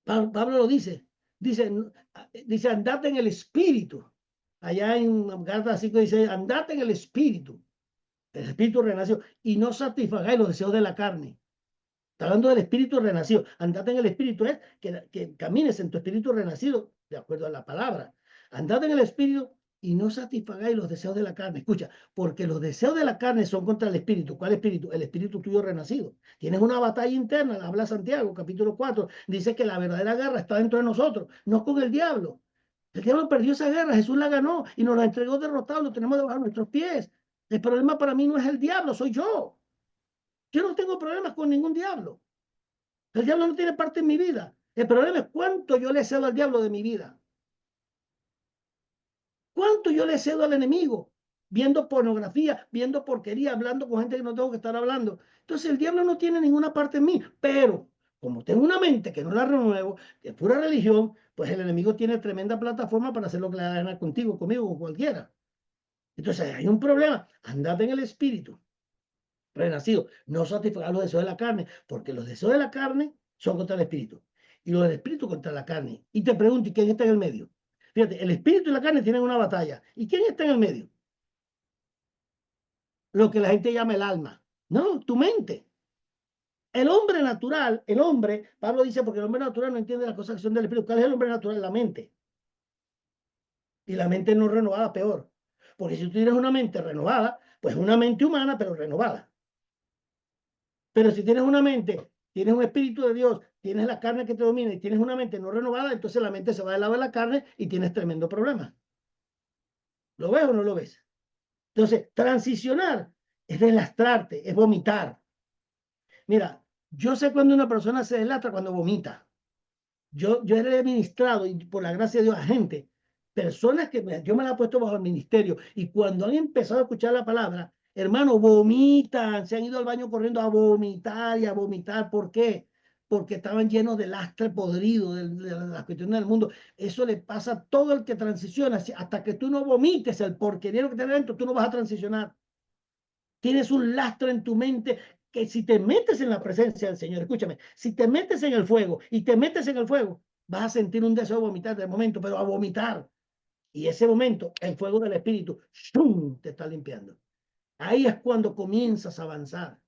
Pablo lo dice, andad en el espíritu. Allá en Gálatas 5 dice, andad en el espíritu. El espíritu renació y no satisfagáis los deseos de la carne. Está hablando del espíritu renacido. Andate en el espíritu, es que camines en tu espíritu renacido, de acuerdo a la palabra. Andate en el espíritu y no satisfagáis los deseos de la carne. Escucha, porque los deseos de la carne son contra el espíritu. ¿Cuál espíritu? El espíritu tuyo renacido. Tienes una batalla interna, la habla Santiago, capítulo 4. Dice que la verdadera guerra está dentro de nosotros, no con el diablo. El diablo perdió esa guerra, Jesús la ganó y nos la entregó derrotado, lo tenemos debajo de nuestros pies. El problema para mí no es el diablo, soy yo. Yo no tengo problemas con ningún diablo. El diablo no tiene parte en mi vida. El problema es cuánto yo le cedo al diablo de mi vida. Cuánto yo le cedo al enemigo. Viendo pornografía, viendo porquería, hablando con gente que no tengo que estar hablando. Entonces el diablo no tiene ninguna parte en mí. Pero como tengo una mente que no la renuevo, que es pura religión, pues el enemigo tiene tremenda plataforma para hacer lo que le da gana contigo, conmigo, con cualquiera. Entonces hay un problema. Andate en el espíritu renacido, no satisfacer los deseos de la carne, porque los deseos de la carne son contra el espíritu y los del espíritu contra la carne. Y te pregunto, ¿y quién está en el medio? Fíjate, el espíritu y la carne tienen una batalla. ¿Y quién está en el medio? Lo que la gente llama el alma. No, tu mente. El hombre natural, el hombre, Pablo dice, porque el hombre natural no entiende las cosas que son del espíritu. ¿Cuál es el hombre natural? La mente. Y la mente no renovada, peor. Porque si tú tienes una mente renovada, pues una mente humana, pero renovada. Pero si tienes una mente, tienes un espíritu de Dios, tienes la carne que te domina y tienes una mente no renovada, entonces la mente se va del lado de la carne y tienes tremendo problema. ¿Lo ves o no lo ves? Entonces, transicionar es deslastrarte, es vomitar. Mira, yo sé cuando una persona se deslastra cuando vomita. Yo he administrado, y por la gracia de Dios, a gente, personas que yo me la he puesto bajo el ministerio, y cuando han empezado a escuchar la palabra, hermano, vomitan, se han ido al baño corriendo a vomitar y a vomitar. ¿Por qué? Porque estaban llenos de lastre podrido de las cuestiones del mundo. Eso le pasa a todo el que transiciona. Hasta que tú no vomites el porquerío que tienes dentro, tú no vas a transicionar. Tienes un lastre en tu mente que si te metes en la presencia del Señor, escúchame, si te metes en el fuego y te metes en el fuego, vas a sentir un deseo de vomitar de momento, pero a vomitar. Y ese momento, el fuego del Espíritu, ¡shum!, te está limpiando. Ahí es cuando comienzas a avanzar.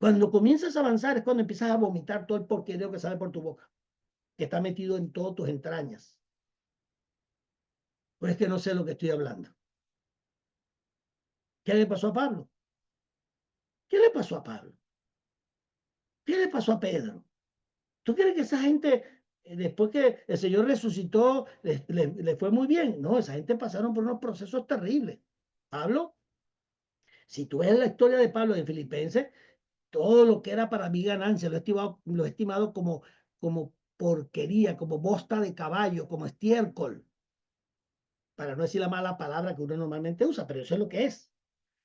Cuando comienzas a avanzar es cuando empiezas a vomitar todo el porquerío que sale por tu boca, que está metido en todas tus entrañas. Pues es que no sé lo que estoy hablando. ¿Qué le pasó a Pablo? ¿Qué le pasó a Pablo? ¿Qué le pasó a Pedro? ¿Tú crees que esa gente, después que el Señor resucitó, le fue muy bien? No, esa gente pasaron por unos procesos terribles. Pablo, si tú ves la historia de Pablo en Filipenses, todo lo que era para mí ganancia, lo he estimado como porquería, como bosta de caballo, como estiércol, para no decir la mala palabra que uno normalmente usa, pero eso es lo que es.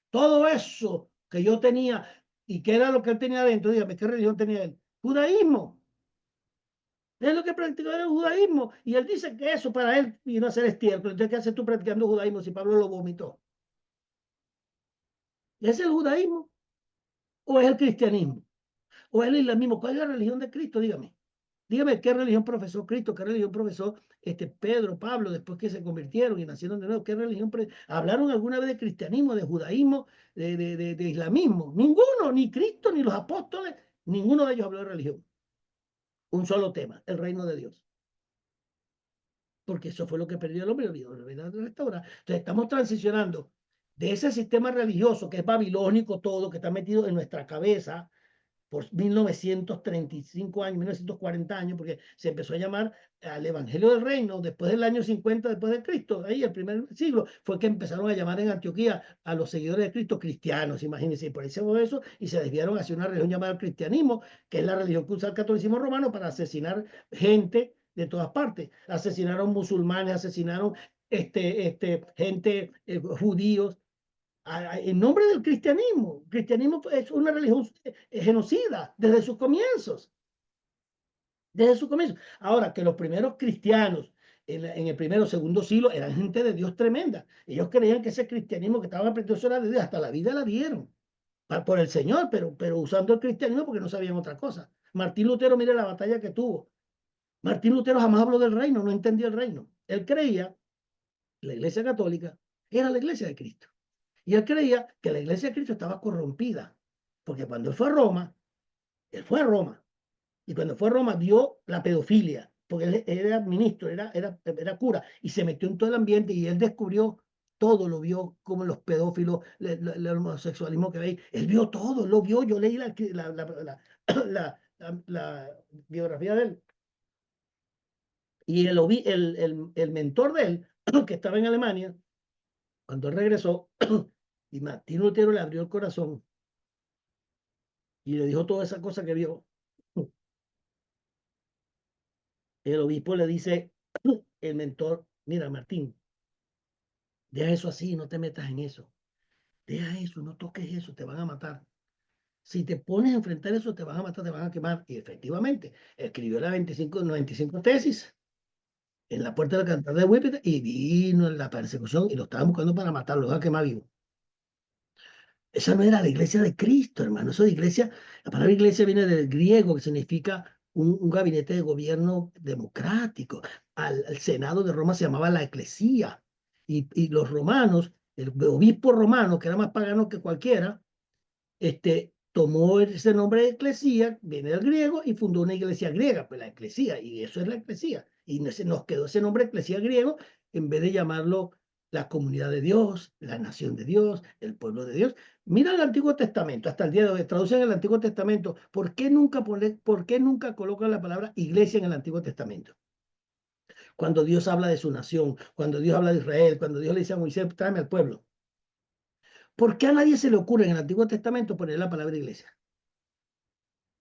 Todo eso que yo tenía, ¿y qué era lo que él tenía dentro? Dígame, ¿qué religión tenía él? Judaísmo. Es lo que practicaba el judaísmo. Y él dice que eso para él vino a ser estiércol. Entonces, ¿qué haces tú practicando judaísmo si Pablo lo vomitó? ¿Es el judaísmo o es el cristianismo? ¿O es el islamismo? ¿Cuál es la religión de Cristo? Dígame. Dígame qué religión profesó Cristo, qué religión profesó Pedro, Pablo, después que se convirtieron y nacieron de nuevo. ¿Qué religión? ¿Hablaron alguna vez de cristianismo, de judaísmo, de islamismo? Ninguno, ni Cristo, ni los apóstoles, ninguno de ellos habló de religión. Un solo tema, el reino de Dios. Porque eso fue lo que perdió el hombre y lo vino a restaurar. Entonces estamos transicionando de ese sistema religioso que es babilónico todo, que está metido en nuestra cabeza por 1935 años, 1940 años, porque se empezó a llamar al Evangelio del Reino después del año 50 después de Cristo, ahí el primer siglo, fue que empezaron a llamar en Antioquía a los seguidores de Cristo cristianos, imagínense, y por eso eso, y se desviaron hacia una religión llamada el cristianismo, que es la religión que usa el catolicismo romano para asesinar gente de todas partes. Asesinaron musulmanes, asesinaron gente, judíos, en nombre del cristianismo. El cristianismo es una religión genocida desde sus comienzos. Desde sus comienzos. Ahora, que los primeros cristianos en el primero o segundo siglo eran gente de Dios tremenda. Ellos creían que ese cristianismo que estaban aprendiendo era de Dios, hasta la vida la dieron por el Señor, pero usando el cristianismo porque no sabían otra cosa. Martín Lutero, mire la batalla que tuvo. Martín Lutero jamás habló del reino, no entendía el reino. Él creía que la iglesia católica era la iglesia de Cristo. Y él creía que la iglesia de Cristo estaba corrompida, porque cuando él fue a Roma, y cuando fue a Roma vio la pedofilia, porque él era ministro, era cura, y se metió en todo el ambiente y él descubrió todo, lo vio como los pedófilos, el homosexualismo que veis, él vio todo, lo vio, yo leí la biografía de él, y el mentor de él, que estaba en Alemania, cuando él regresó, y Martín Lutero le abrió el corazón y le dijo toda esa cosa que vio. El obispo le dice, el mentor, mira, Martín, deja eso así, no te metas en eso. Deja eso, no toques eso, te van a matar. Si te pones a enfrentar eso, te van a matar, te van a quemar. Y efectivamente, escribió la 95 tesis en la puerta del cantar de Whippet y vino en la persecución y lo estaban buscando para matarlo, lo van a quemar vivo. Esa no era la iglesia de Cristo, hermano. Eso de iglesia, la palabra iglesia viene del griego, que significa un gabinete de gobierno democrático. Al Senado de Roma se llamaba la eclesía. Y los romanos, el obispo romano, que era más pagano que cualquiera, tomó ese nombre de eclesía, viene del griego, y fundó una iglesia griega, pues la eclesía, y eso es la eclesía. Y nos quedó ese nombre eclesía griego, en vez de llamarlo la comunidad de Dios, la nación de Dios, el pueblo de Dios. Mira el Antiguo Testamento, hasta el día de hoy, traducen el Antiguo Testamento. ¿Por qué nunca colocan la palabra iglesia en el Antiguo Testamento? Cuando Dios habla de su nación, cuando Dios habla de Israel, cuando Dios le dice a Moisés, tráeme al pueblo. ¿Por qué a nadie se le ocurre en el Antiguo Testamento poner la palabra iglesia?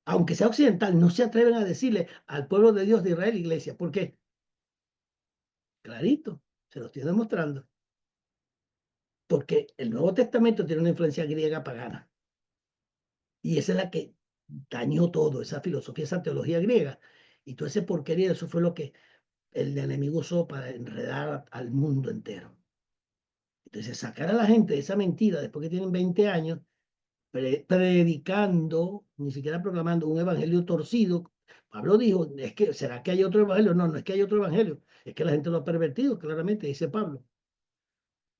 Aunque sea occidental, no se atreven a decirle al pueblo de Dios de Israel iglesia. ¿Por qué? Clarito, se lo estoy demostrando. Porque el Nuevo Testamento tiene una influencia griega pagana. Y esa es la que dañó todo, esa filosofía, esa teología griega. Y toda esa porquería, eso fue lo que el enemigo usó para enredar al mundo entero. Entonces, sacar a la gente de esa mentira después que tienen 20 años, predicando, ni siquiera proclamando un evangelio torcido. Pablo dijo, es que, ¿será que hay otro evangelio? No, no es que hay otro evangelio, es que la gente lo ha pervertido, claramente, dice Pablo.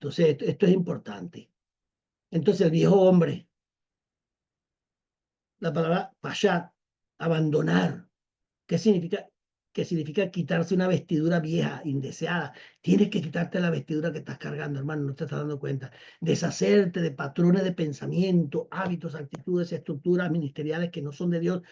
Entonces, esto es importante. Entonces, el viejo hombre, la palabra pashat, abandonar, ¿qué significa? Que significa quitarse una vestidura vieja, indeseada. Tienes que quitarte la vestidura que estás cargando, hermano, no te estás dando cuenta. Deshacerte de patrones de pensamiento, hábitos, actitudes, estructuras ministeriales que no son de Dios,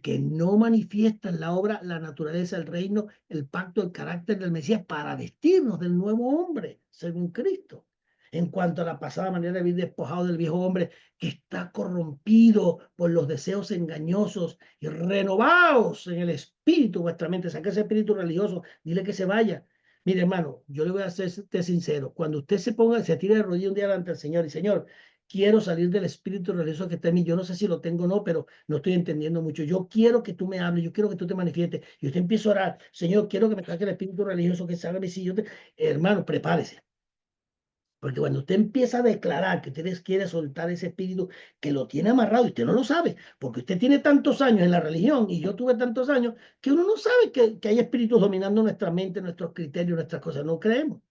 que no manifiestan la obra, la naturaleza, el reino, el pacto, el carácter del Mesías para vestirnos del nuevo hombre, según Cristo. En cuanto a la pasada manera de vivir despojado del viejo hombre que está corrompido por los deseos engañosos y renovados en el espíritu, vuestra mente, saca ese espíritu religioso, dile que se vaya. Mire, hermano, yo le voy a ser sincero, cuando usted se tire de rodillas un día delante del Señor y Señor, quiero salir del espíritu religioso que está en mí. Yo no sé si lo tengo o no, pero no estoy entendiendo mucho. Yo quiero que tú me hables, yo quiero que tú te manifiestes. Y usted empieza a orar, Señor, quiero que me saque el espíritu religioso que salga de mí. Si yo hermano, prepárese. Porque cuando usted empieza a declarar que usted quiere soltar ese espíritu que lo tiene amarrado y usted no lo sabe, porque usted tiene tantos años en la religión y yo tuve tantos años que uno no sabe que hay espíritus dominando nuestra mente, nuestros criterios, nuestras cosas. No creemos.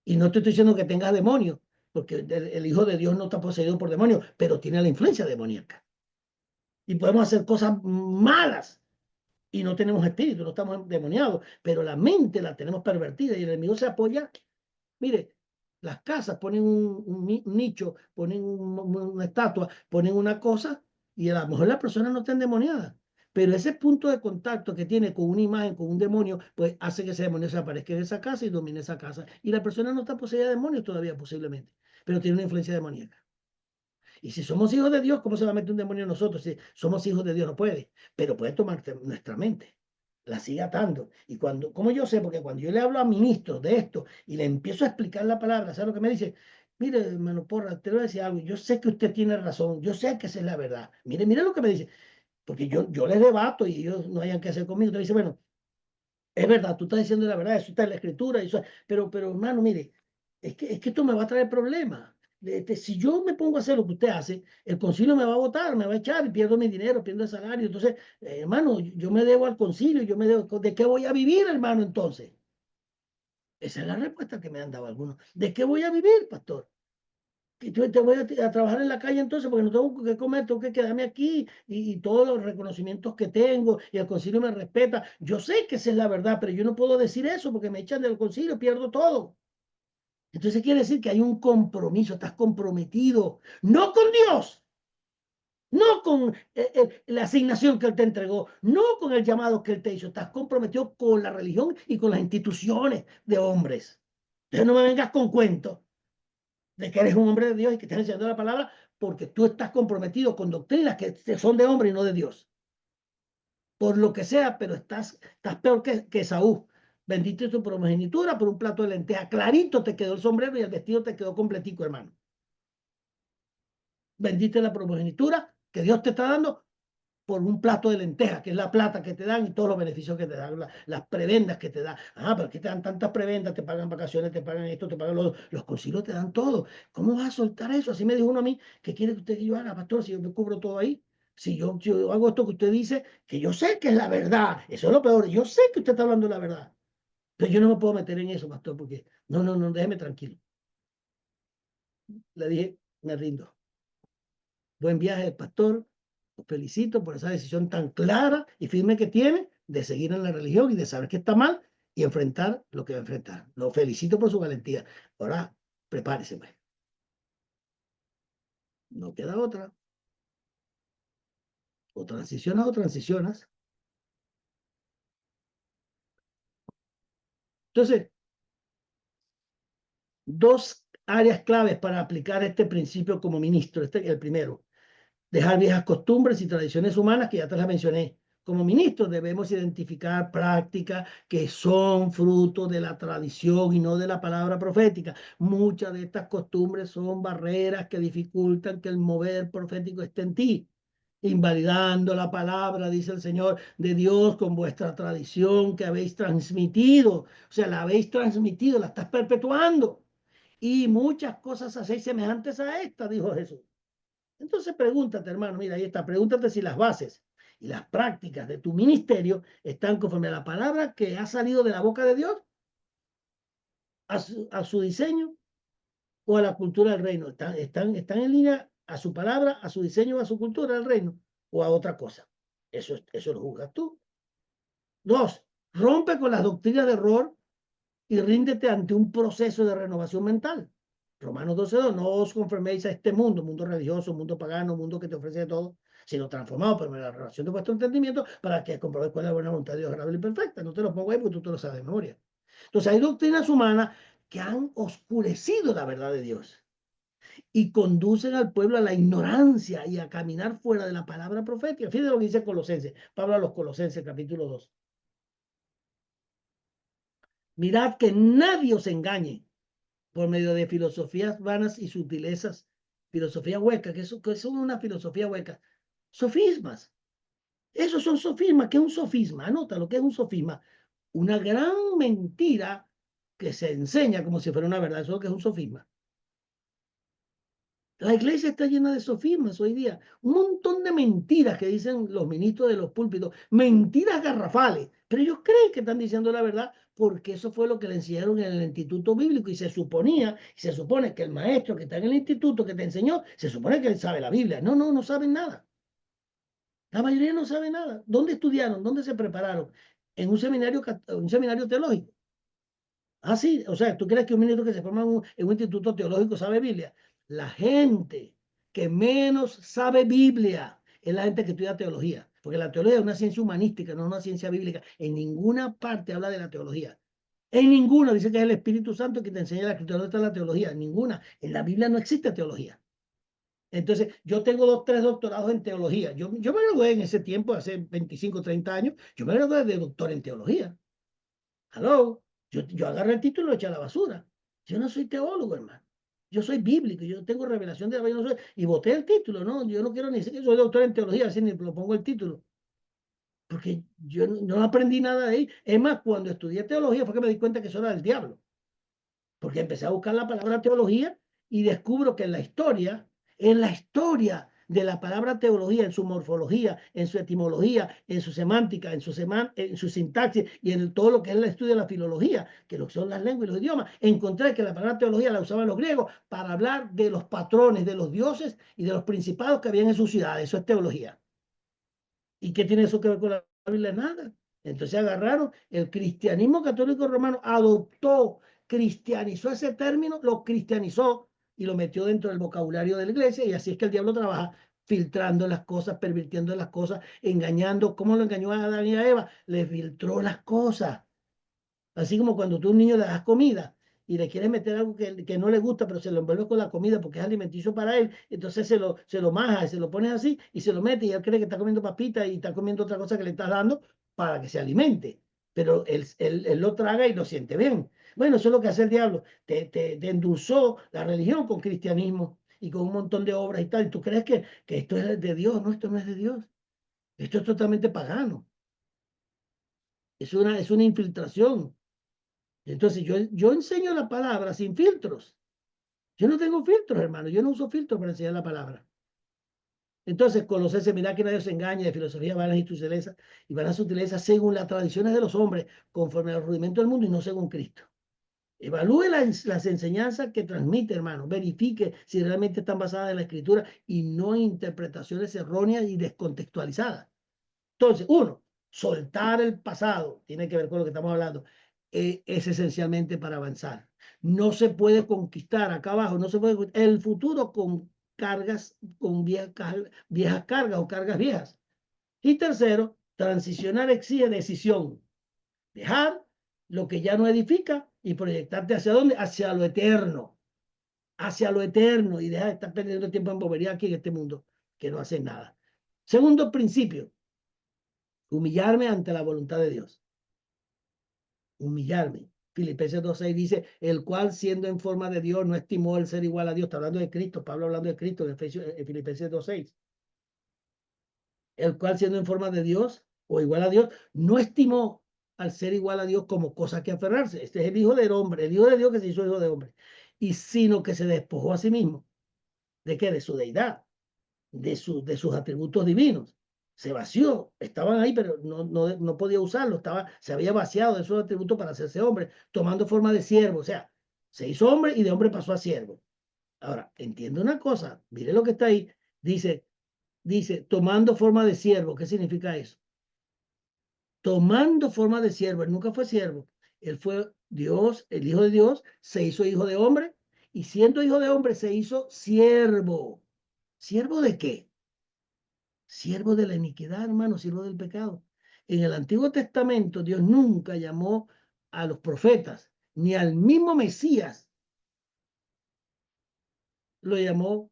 Y no te estoy diciendo que tengas demonios, porque el Hijo de Dios no está poseído por demonios, pero tiene la influencia demoníaca. Y podemos hacer cosas malas y no tenemos espíritu, no estamos demoniados, pero la mente la tenemos pervertida y el enemigo se apoya. Mire, las casas ponen un nicho, ponen una estatua, ponen una cosa y a lo mejor la persona no está endemoniada. Pero ese punto de contacto que tiene con una imagen, con un demonio, pues hace que ese demonio se aparezca en esa casa y domine esa casa. Y la persona no está poseída de demonios todavía, posiblemente, pero tiene una influencia demoníaca. Y si somos hijos de Dios, ¿cómo se va a meter un demonio en nosotros? Si somos hijos de Dios, no puede, pero puede tomar nuestra mente, la sigue atando. Y cuando, ¿cómo yo sé? Porque cuando yo le hablo a ministros de esto y le empiezo a explicar la palabra, ¿sabes lo que me dice? Mire, hermano Porra, te voy a decir algo. Yo sé que usted tiene razón, yo sé que esa es la verdad. Mire lo que me dice, porque yo les debato y ellos no hayan que hacer conmigo. Entonces dice, bueno, es verdad, tú estás diciendo la verdad, eso está en la escritura, eso, pero hermano, mire, es que esto me va a traer problemas. Si yo me pongo a hacer lo que usted hace, el concilio me va a votar, me va a echar y pierdo mi dinero, pierdo el salario. Entonces, hermano, yo me debo al concilio, yo me debo, ¿de qué voy a vivir, hermano, entonces? Esa es la respuesta que me han dado algunos. ¿De qué voy a vivir, pastor? Que te voy a trabajar en la calle entonces porque no tengo que comer, tengo que quedarme aquí y todos los reconocimientos que tengo y el concilio me respeta. Yo sé que esa es la verdad, pero yo no puedo decir eso porque me echan del concilio, pierdo todo. Entonces quiere decir que hay un compromiso, estás comprometido, no con Dios, no con la asignación que Él te entregó, no con el llamado que Él te hizo, estás comprometido con la religión y con las instituciones de hombres. Entonces no me vengas con cuentos de que eres un hombre de Dios y que estás enseñando la palabra porque tú estás comprometido con doctrinas que son de hombre y no de Dios. Por lo que sea, pero estás peor que Saúl. Bendito tu primogenitura por un plato de lenteja. Clarito te quedó el sombrero y el vestido te quedó completico, hermano. Bendita la primogenitura que Dios te está dando por un plato de lenteja, que es la plata que te dan y todos los beneficios que te dan, las prebendas que te dan. Ah, pero aquí te dan tantas prebendas, te pagan vacaciones, te pagan esto, te pagan los concilios, te dan todo. ¿Cómo vas a soltar eso? Así me dijo uno a mí, ¿qué quiere que usted que yo haga, pastor? Si yo me cubro todo ahí. Si yo hago esto que usted dice, que yo sé que es la verdad, eso es lo peor, yo sé que usted está hablando la verdad, pero yo no me puedo meter en eso, pastor, porque no, déjeme tranquilo. Le dije, me rindo. Buen viaje, pastor. Los felicito por esa decisión tan clara y firme que tiene de seguir en la religión y de saber que está mal y enfrentar lo que va a enfrentar. Lo felicito por su valentía. Ahora, prepárese, pues. No queda otra. O transicionas o transicionas. Entonces, dos áreas claves para aplicar este principio como ministro. El primero, dejar viejas costumbres y tradiciones humanas que ya te las mencioné. Como ministros debemos identificar prácticas que son fruto de la tradición y no de la palabra profética. Muchas de estas costumbres son barreras que dificultan que el mover profético esté en ti, invalidando la palabra, dice el Señor, de Dios con vuestra tradición que habéis transmitido. O sea, la habéis transmitido, la estás perpetuando. Y muchas cosas hacéis semejantes a esta, dijo Jesús. Entonces pregúntate, hermano, mira, ahí está, pregúntate si las bases y las prácticas de tu ministerio están conforme a la palabra que ha salido de la boca de Dios, a su diseño o a la cultura del reino. Están en línea a su palabra, a su diseño, a su cultura del reino o a otra cosa. Eso lo juzgas tú. Dos, rompe con las doctrinas de error y ríndete ante un proceso de renovación mental. Romanos 12:2, no os conforméis a este mundo religioso, mundo pagano, mundo que te ofrece de todo, sino transformado por la relación de vuestro entendimiento para que comprobéis cuál es la buena voluntad de Dios agradable y perfecta. No te lo pongo ahí porque tú te lo sabes de memoria. Entonces hay doctrinas humanas que han oscurecido la verdad de Dios y conducen al pueblo a la ignorancia y a caminar fuera de la palabra profética. Fíjate lo que dice Colosenses, Pablo a los Colosenses, capítulo 2. Mirad que nadie os engañe por medio de filosofías vanas y sutilezas, filosofía hueca, que son una filosofía hueca, sofismas. Esos son sofismas. ¿Qué es un sofisma? Anota lo que es un sofisma. Una gran mentira que se enseña como si fuera una verdad. Eso es lo que es un sofisma. La iglesia está llena de sofismas hoy día. Un montón de mentiras que dicen los ministros de los púlpitos. Mentiras garrafales. Pero ellos creen que están diciendo la verdad porque eso fue lo que le enseñaron en el instituto bíblico y se supone que el maestro que está en el instituto que te enseñó, se supone que él sabe la Biblia. No, no, no saben nada. La mayoría no sabe nada. ¿Dónde estudiaron? ¿Dónde se prepararon? En un seminario teológico. Ah, sí, o sea, ¿tú crees que un ministro que se forma en un instituto teológico sabe Biblia? La gente que menos sabe Biblia es la gente que estudia teología, porque la teología es una ciencia humanística, no es una ciencia bíblica. En ninguna parte habla de la teología. En ninguna dice que es el Espíritu Santo que te enseña la escritura. ¿Dónde está la teología? En ninguna. En la Biblia no existe teología. Entonces, yo tengo 3 doctorados en teología. Yo me gradué en ese tiempo, hace 25, 30 años, yo me gradué de doctor en teología. Hello. Yo agarré el título y lo eché a la basura. Yo no soy teólogo, hermano. Yo soy bíblico, yo tengo revelación de la Biblia, y voté el título, ¿no? Yo no quiero ni decir que soy doctor en teología, así ni lo pongo el título, porque yo no aprendí nada de ahí. Es más, cuando estudié teología fue que me di cuenta que eso era del diablo, porque empecé a buscar la palabra teología y descubro que en la historia de la palabra teología, en su morfología, en su etimología, en su semántica, en su sintaxis y en todo lo que es el estudio de la filología, que lo que son las lenguas y los idiomas, encontré que la palabra teología la usaban los griegos para hablar de los patrones de los dioses y de los principados que habían en sus ciudades. Eso es teología. ¿Y qué tiene eso que ver con la Biblia? Nada. Entonces agarraron el cristianismo católico romano, adoptó, cristianizó ese término, lo cristianizó y lo metió dentro del vocabulario de la iglesia, y así es que el diablo trabaja filtrando las cosas, pervirtiendo las cosas, engañando. ¿Cómo lo engañó a Adán y a Eva? Le filtró las cosas. Así como cuando tú a un niño le das comida y le quieres meter algo que no le gusta, pero se lo envuelve con la comida porque es alimenticio para él, entonces se lo maja y se lo pones así y se lo mete y él cree que está comiendo papita y está comiendo otra cosa que le estás dando para que se alimente. Pero él lo traga y lo siente bien. Bueno, eso es lo que hace el diablo. Te endulzó la religión con cristianismo y con un montón de obras y tal. Y tú crees que esto es de Dios. No, esto no es de Dios. Esto es totalmente pagano. Es una infiltración. Entonces yo enseño la palabra sin filtros. Yo no tengo filtros, hermano. Yo no uso filtros para enseñar la palabra. Entonces, Colosenses, mira que nadie se engaña de filosofía, vanas sutilezas según las tradiciones de los hombres, conforme al rudimento del mundo y no según Cristo. Evalúe las enseñanzas que transmite, hermano. Verifique si realmente están basadas en la Escritura y no en interpretaciones erróneas y descontextualizadas. Entonces, uno, soltar el pasado, tiene que ver con lo que estamos hablando. es esencialmente para avanzar. No se puede conquistar acá abajo, no se puede el futuro con cargas, con viejas cargas o cargas viejas. Y tercero, transicionar exige decisión. Dejar lo que ya no edifica y proyectarte hacia dónde, hacia lo eterno y dejar de estar perdiendo tiempo en bobería aquí en este mundo que no hace nada. Segundo principio, humillarme ante la voluntad de Dios. Humillarme. Filipenses 2.6 dice, el cual siendo en forma de Dios no estimó el ser igual a Dios. Está hablando de Cristo, Pablo hablando de Cristo en Filipenses 2.6. El cual siendo en forma de Dios o igual a Dios, no estimó al ser igual a Dios como cosa que aferrarse. Este es el Hijo del Hombre, el Hijo de Dios que se hizo Hijo de Hombre. Y sino que se despojó a sí mismo. ¿De qué? De su deidad, de sus atributos divinos. Se vació, estaban ahí, pero no podía usarlo, se había vaciado de esos atributos para hacerse hombre, tomando forma de siervo. O sea, se hizo hombre y de hombre pasó a siervo. Ahora, entiende una cosa, mire lo que está ahí. Dice, tomando forma de siervo. ¿Qué significa eso? Tomando forma de siervo. Él nunca fue siervo. Él fue Dios, el Hijo de Dios, se hizo hijo de hombre y siendo hijo de hombre se hizo siervo. ¿Siervo de qué? Siervo de la iniquidad, hermano, siervo del pecado. En el Antiguo Testamento Dios nunca llamó a los profetas, ni al mismo Mesías lo llamó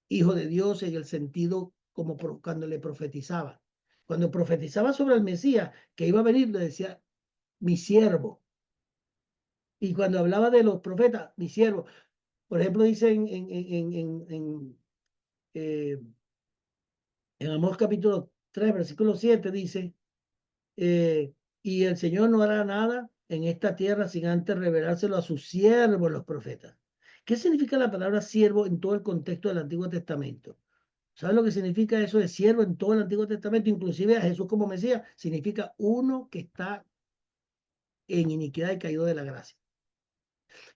hijo de Dios en el sentido como cuando le profetizaba. Cuando profetizaba sobre el Mesías que iba a venir, le decía mi siervo. Y cuando hablaba de los profetas, mi siervo. Por ejemplo, dice eh, en Amós capítulo 3, versículo 7, dice, y el Señor no hará nada en esta tierra sin antes revelárselo a sus siervos, los profetas. ¿Qué significa la palabra siervo en todo el contexto del Antiguo Testamento? ¿Sabes lo que significa eso de siervo en todo el Antiguo Testamento? Inclusive a Jesús como Mesías, significa uno que está en iniquidad y caído de la gracia.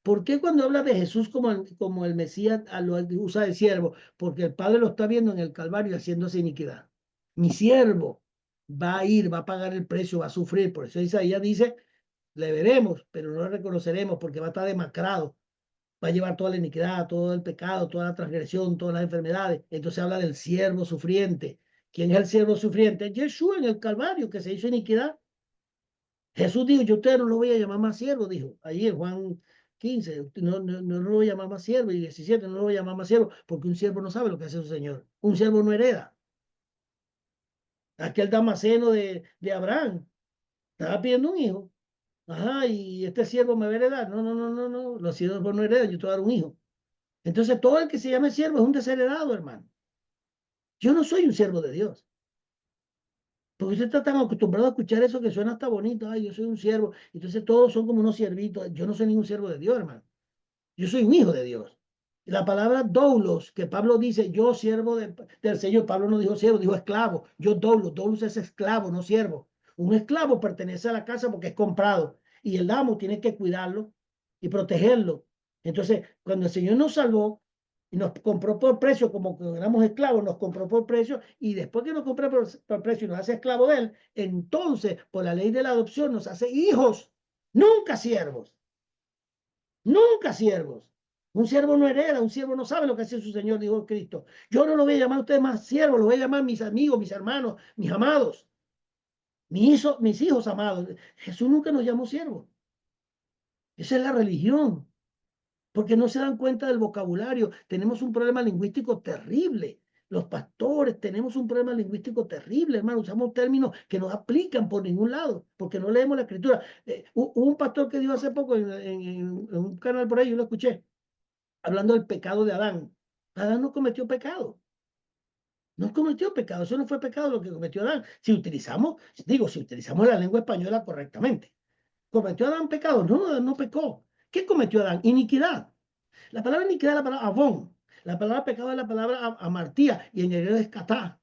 ¿Por qué cuando habla de Jesús como el Mesías lo usa de siervo? Porque el Padre lo está viendo en el Calvario haciéndose iniquidad. Mi siervo va a ir, va a pagar el precio, va a sufrir. Por eso Isaías dice, le veremos, pero no le reconoceremos porque va a estar demacrado. Va a llevar toda la iniquidad, todo el pecado, toda la transgresión, todas las enfermedades. Entonces habla del siervo sufriente. ¿Quién es el siervo sufriente? Jesús en el Calvario, que se hizo iniquidad. Jesús dijo, yo a usted no lo voy a llamar más siervo, dijo, ahí en Juan 15, no lo voy a llamar más siervo, y 17, no lo voy a llamar más siervo, porque un siervo no sabe lo que hace su señor. Un siervo no hereda. Aquel damaseno de Abraham estaba pidiendo un hijo. Ajá, y este siervo me va a heredar. No, los siervos no heredan, yo te voy a dar un hijo. Entonces todo el que se llame siervo es un desheredado, hermano. Yo no soy un siervo de Dios. Porque usted está tan acostumbrado a escuchar eso que suena hasta bonito. Ay, yo soy un siervo. Entonces todos son como unos siervitos. Yo no soy ningún siervo de Dios, hermano. Yo soy un hijo de Dios. La palabra doulos, que Pablo dice, yo siervo del Señor. Pablo no dijo siervo, dijo esclavo. Yo doulos. Doulos es esclavo, no siervo. Un esclavo pertenece a la casa porque es comprado. Y el amo tiene que cuidarlo y protegerlo. Entonces, cuando el Señor nos salvó, y nos compró por precio, como que éramos esclavos, nos compró por precio, y después que nos compró por precio y nos hace esclavo de él, entonces, por la ley de la adopción, nos hace hijos, nunca siervos, nunca siervos. Un siervo no hereda, un siervo no sabe lo que hace su Señor, dijo Cristo. Yo no lo voy a llamar a ustedes más siervos, lo voy a llamar mis amigos, mis hermanos, mis amados, mis hijos amados. Jesús nunca nos llamó siervos. Esa es la religión. Porque no se dan cuenta del vocabulario. Tenemos un problema lingüístico terrible. Los pastores tenemos un problema lingüístico terrible, hermano. Usamos términos que no aplican por ningún lado, porque no leemos la escritura. Hubo un pastor que dijo hace poco en un canal por ahí, yo lo escuché, hablando del pecado de Adán. Adán no cometió pecado. No cometió pecado. Eso no fue pecado lo que cometió Adán. Si utilizamos la lengua española correctamente. ¿Cometió Adán pecado? No, Adán no pecó. ¿Qué cometió Adán? Iniquidad. La palabra iniquidad es la palabra avón. La palabra pecado es la palabra amartía y en hebreo es catá.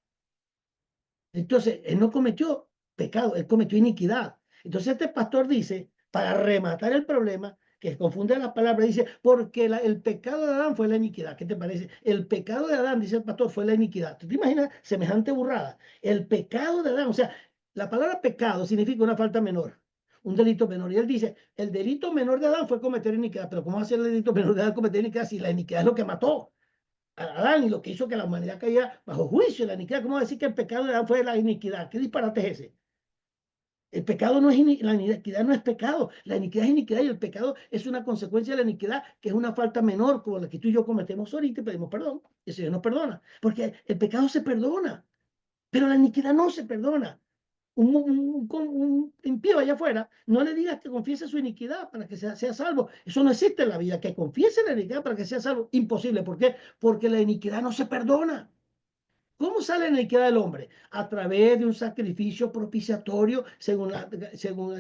Entonces, él no cometió pecado, él cometió iniquidad. Entonces, este pastor dice, para rematar el problema, que confunde las palabras, dice, porque el pecado de Adán fue la iniquidad. ¿Qué te parece? El pecado de Adán, dice el pastor, fue la iniquidad. ¿Tú te imaginas semejante burrada? El pecado de Adán, o sea, la palabra pecado significa una falta menor. un delito menor. Y él dice, el delito menor de Adán fue cometer iniquidad, pero ¿cómo va a ser el delito menor de Adán cometer iniquidad si la iniquidad es lo que mató a Adán y lo que hizo que la humanidad cayera bajo juicio? La iniquidad, ¿cómo va a decir que el pecado de Adán fue la iniquidad? ¿Qué disparate es ese? El pecado no es la iniquidad no es pecado, la iniquidad es iniquidad y el pecado es una consecuencia de la iniquidad, que es una falta menor como la que tú y yo cometemos ahorita y pedimos perdón, y el Señor nos perdona, porque el pecado se perdona, pero la iniquidad no se perdona. Un impío allá afuera, no le digas que confiese su iniquidad para que sea salvo. Eso no existe en la vida, que confiese la iniquidad para que sea salvo. Imposible. ¿Por qué? Porque la iniquidad no se perdona. ¿Cómo sale la iniquidad del hombre? A través de un sacrificio propiciatorio, según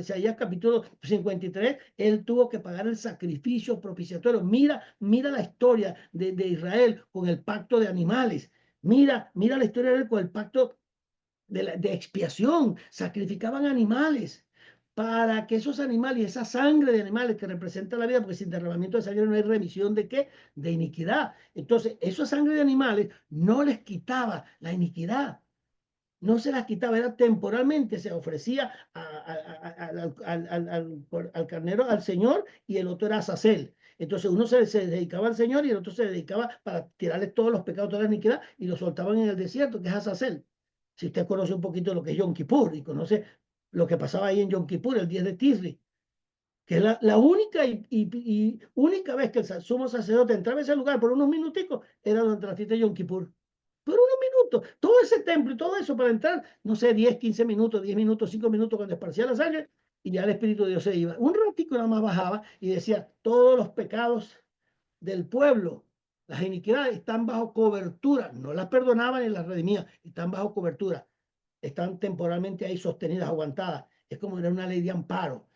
Isaías capítulo 53, él tuvo que pagar el sacrificio propiciatorio. Mira la historia de Israel con el pacto de animales. Mira la historia de él con el pacto de expiación. Sacrificaban animales para que esos animales, esa sangre de animales que representa la vida, porque sin derramamiento de sangre no hay remisión de qué, de iniquidad. Entonces, esa sangre de animales no les quitaba la iniquidad, no se las quitaba, era temporalmente, se ofrecía al carnero, al Señor, y el otro era Azazel. Entonces uno se dedicaba al Señor y el otro se dedicaba para tirarle todos los pecados, toda la iniquidad, y lo soltaban en el desierto, que es Azazel. Si usted conoce un poquito lo que es Yom Kippur y conoce lo que pasaba ahí en Yom Kippur, el 10 de Tisri, que es la única y única vez que el sumo sacerdote entraba a ese lugar por unos minuticos, era durante la fiesta de Yom Kippur. Por unos minutos, todo ese templo y todo eso para entrar, no sé, 10, 15 minutos, 10 minutos, 5 minutos cuando esparcía la sangre, y ya el Espíritu de Dios se iba. Un ratico nada más bajaba y decía, todos los pecados del pueblo, las iniquidades están bajo cobertura, no las perdonaba ni las redimía, están bajo cobertura, están temporalmente ahí sostenidas, aguantadas. Es como era una ley de amparo.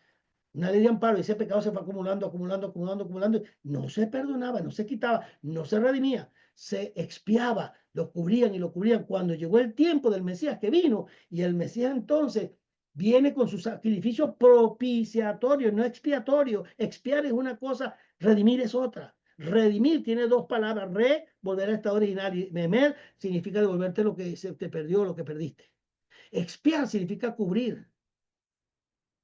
Una ley de amparo, y ese pecado se fue acumulando, acumulando, acumulando, acumulando. No se perdonaba, no se quitaba, no se redimía, se expiaba, lo cubrían y lo cubrían. Cuando llegó el tiempo del Mesías que vino, y el Mesías entonces viene con su sacrificio propiciatorio, no expiatorio. Expiar es una cosa, redimir es otra. Redimir tiene dos palabras: volver al estado original, y memer significa devolverte lo que se te perdió, lo que perdiste. Expiar significa cubrir.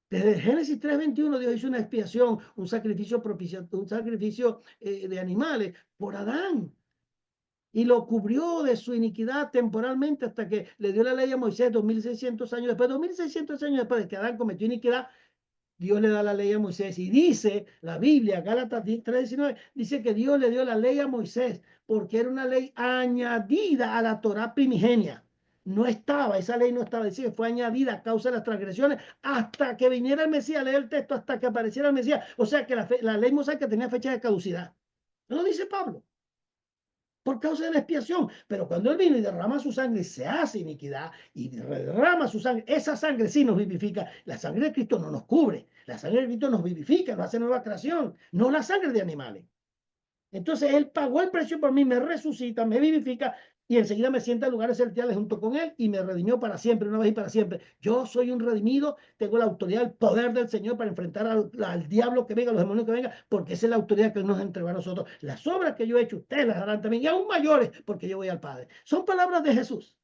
Desde Génesis 3:21 Dios hizo una expiación, un sacrificio de animales por Adán, y lo cubrió de su iniquidad temporalmente hasta que le dio la ley a Moisés 2600 años después. 2600 años después de que Adán cometió iniquidad, Dios le da la ley a Moisés, y dice la Biblia, Gálatas 3:19, dice que Dios le dio la ley a Moisés porque era una ley añadida a la Torá primigenia. No estaba, esa ley no estaba, dice que fue añadida a causa de las transgresiones hasta que viniera el Mesías. Lee el texto: hasta que apareciera el Mesías. O sea que la ley mosaica tenía fecha de caducidad. ¿No lo dice Pablo? Por causa de la expiación. Pero cuando Él vino y derrama su sangre, se hace iniquidad y derrama su sangre. Esa sangre sí nos vivifica. La sangre de Cristo no nos cubre. La sangre de Cristo nos vivifica, nos hace nueva creación, no la sangre de animales. Entonces Él pagó el precio por mí, me resucita, me vivifica, y enseguida me sienta en lugares celestiales junto con Él y me redimió para siempre, una vez y para siempre. Yo soy un redimido, tengo la autoridad, el poder del Señor para enfrentar al diablo que venga, a los demonios que vengan, porque esa es la autoridad que Él nos entregó a nosotros. Las obras que yo he hecho, ustedes las harán también, y aún mayores, porque yo voy al Padre. Son palabras de Jesús.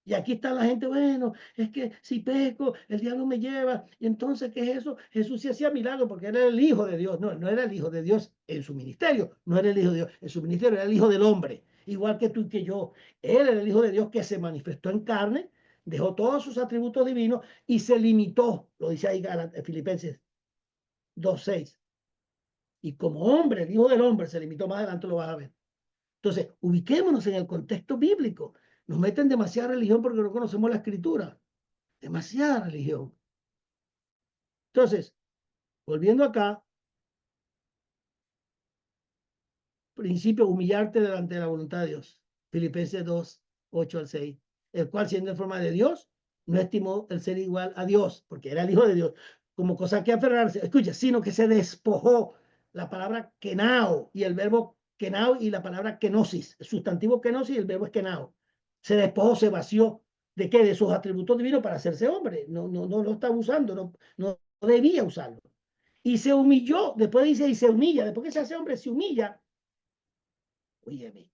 Y aquí está la gente: bueno, es que si peco, el diablo me lleva. Y entonces, ¿qué es eso? Jesús sí hacía milagros porque era el Hijo de Dios. No, no era el Hijo de Dios en su ministerio, no era el Hijo de Dios en su ministerio, era el Hijo del hombre. Igual que tú y que yo. Él era el Hijo de Dios que se manifestó en carne, dejó todos sus atributos divinos y se limitó, lo dice ahí Filipenses 2:6. Y como hombre, el Hijo del hombre se limitó, más adelante lo vas a ver. Entonces, ubiquémonos en el contexto bíblico. Nos meten demasiada religión porque no conocemos la escritura. Demasiada religión. Entonces, volviendo acá, principio: humillarte delante de la voluntad de Dios. Filipenses 2:8-6. El cual, siendo en forma de Dios, no estimó el ser igual a Dios, porque era el Hijo de Dios, como cosa que aferrarse. Escucha, sino que se despojó. La palabra kenao y el verbo kenao y la palabra kenosis, el sustantivo kenosis y el verbo es kenao. Se despojó, se vació. ¿De qué? De sus atributos divinos para hacerse hombre. No lo estaba usando, no debía usarlo. Y se humilló, después dice, y se humilla, después que se hace hombre, se humilla. Óyeme,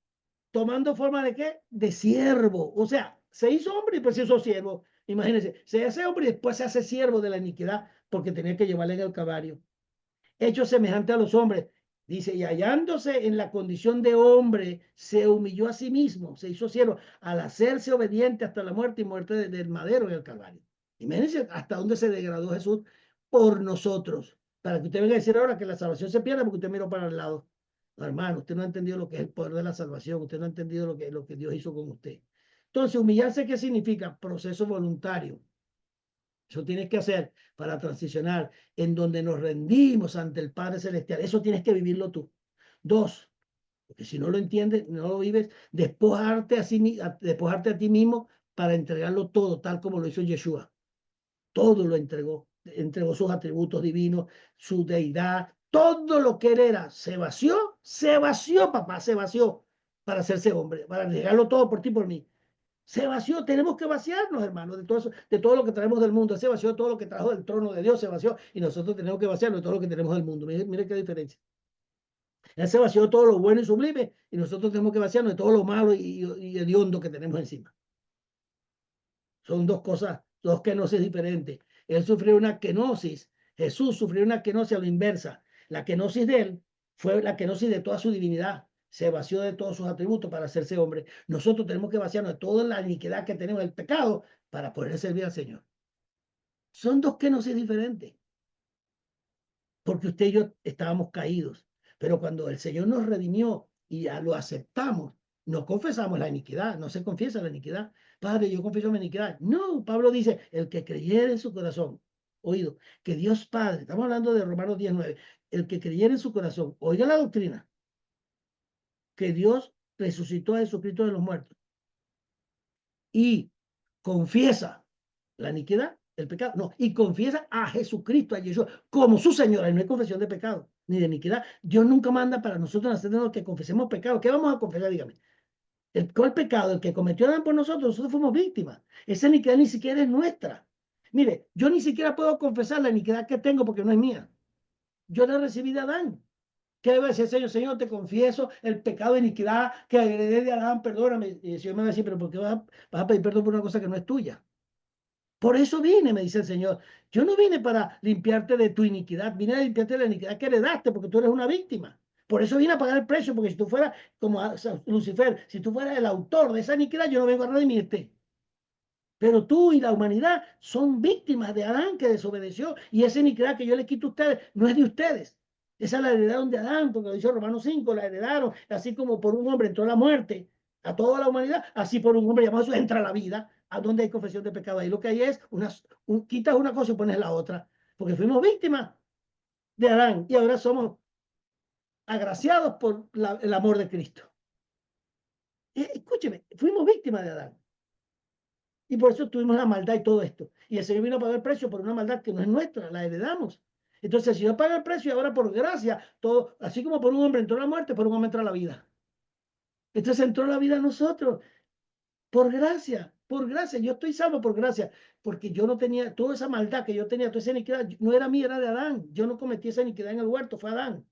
tomando forma de qué? De siervo. O sea, se hizo hombre y después se hizo siervo. Imagínense, se hace hombre y después se hace siervo de la iniquidad porque tenía que llevarle en el Calvario. Hecho semejante a los hombres. Dice, y hallándose en la condición de hombre, se humilló a sí mismo, se hizo siervo, al hacerse obediente hasta la muerte y muerte del madero en el Calvario. Imagínense hasta dónde se degradó Jesús por nosotros. Para que usted venga a decir ahora que la salvación se pierde porque usted miró para el lado. No, hermano, usted no ha entendido lo que es el poder de la salvación, usted no ha entendido lo que Dios hizo con usted. Entonces, humillarse, ¿qué significa? Proceso voluntario. Eso tienes que hacer para transicionar en donde nos rendimos ante el Padre Celestial. Eso tienes que vivirlo tú. Dos, porque si no lo entiendes, no lo vives, despojarte a ti mismo para entregarlo todo, tal como lo hizo Yeshua. Todo lo entregó. Entregó sus atributos divinos, su deidad, todo lo que él era. Se vació, papá, se vació para hacerse hombre, para entregarlo todo por ti, por mí. Se vació, tenemos que vaciarnos, hermanos, de todo eso, de todo lo que traemos del mundo. Se vació todo lo que trajo del trono de Dios, se vació, y nosotros tenemos que vaciarnos de todo lo que tenemos del mundo. Mire, mire qué diferencia. Él se vació todo lo bueno y sublime, y nosotros tenemos que vaciarnos de todo lo malo y hediondo que tenemos encima. Son dos cosas, dos kenosis diferentes. Él sufrió una kenosis, Jesús sufrió una kenosis a la inversa. La kenosis de él fue la kenosis de toda su divinidad. Se vació de todos sus atributos para hacerse hombre. Nosotros tenemos que vaciarnos de toda la iniquidad que tenemos, el pecado, para poder servir al Señor. Son dos kenosis diferentes, porque usted y yo estábamos caídos. Pero cuando el Señor nos redimió y ya lo aceptamos, no confesamos la iniquidad, no se confiesa la iniquidad. Padre, yo confieso mi iniquidad. No, Pablo dice, el que creyere en su corazón, oído, que Dios Padre, estamos hablando de Romanos 19, el que creyere en su corazón, oiga la doctrina, que Dios resucitó a Jesucristo de los muertos y confiesa la iniquidad, el pecado, no, y confiesa a Jesucristo, a Jesús, como su Señor. Y no hay confesión de pecado ni de iniquidad. Dios nunca manda para nosotros hacernos que confesemos pecado. ¿Qué vamos a confesar? Dígame. ¿Cuál pecado? El que cometió Adán por nosotros. Nosotros fuimos víctimas. Esa iniquidad ni siquiera es nuestra. Mire, yo ni siquiera puedo confesar la iniquidad que tengo porque no es mía. Yo la recibí de Adán. ¿Qué debe decir el Señor? Señor, te confieso el pecado de iniquidad que heredé de Adán, perdóname. Y el Señor me va a decir, pero ¿por qué vas a pedir perdón por una cosa que no es tuya? Por eso vine, me dice el Señor. Yo no vine para limpiarte de tu iniquidad, vine a limpiarte de la iniquidad que heredaste, porque tú eres una víctima. Por eso vine a pagar el precio, porque si tú fueras como Lucifer, si tú fueras el autor de esa iniquidad, yo no vengo a redimirte. Pero tú y la humanidad son víctimas de Adán que desobedeció, y esa iniquidad que yo le quito a ustedes no es de ustedes. Esa la heredaron de Adán, porque lo dice Romanos 5, la heredaron, así como por un hombre entró la muerte a toda la humanidad, así por un hombre llamado Jesús entra la vida. ¿A donde hay confesión de pecado? Ahí lo que hay es, quitas una cosa y pones la otra, porque fuimos víctimas de Adán y ahora somos agraciados por el amor de Cristo. Escúcheme, fuimos víctimas de Adán. Y por eso tuvimos la maldad y todo esto. Y el Señor vino a pagar el precio por una maldad que no es nuestra, la heredamos. Entonces el Señor paga el precio y ahora por gracia, todo, así como por un hombre entró la muerte, por un hombre entró la vida. Entonces entró la vida a nosotros, por gracia, por gracia. Yo estoy salvo por gracia, porque yo no tenía toda esa maldad que yo tenía, toda esa iniquidad, no era mía, era de Adán. Yo no cometí esa iniquidad en el huerto, fue Adán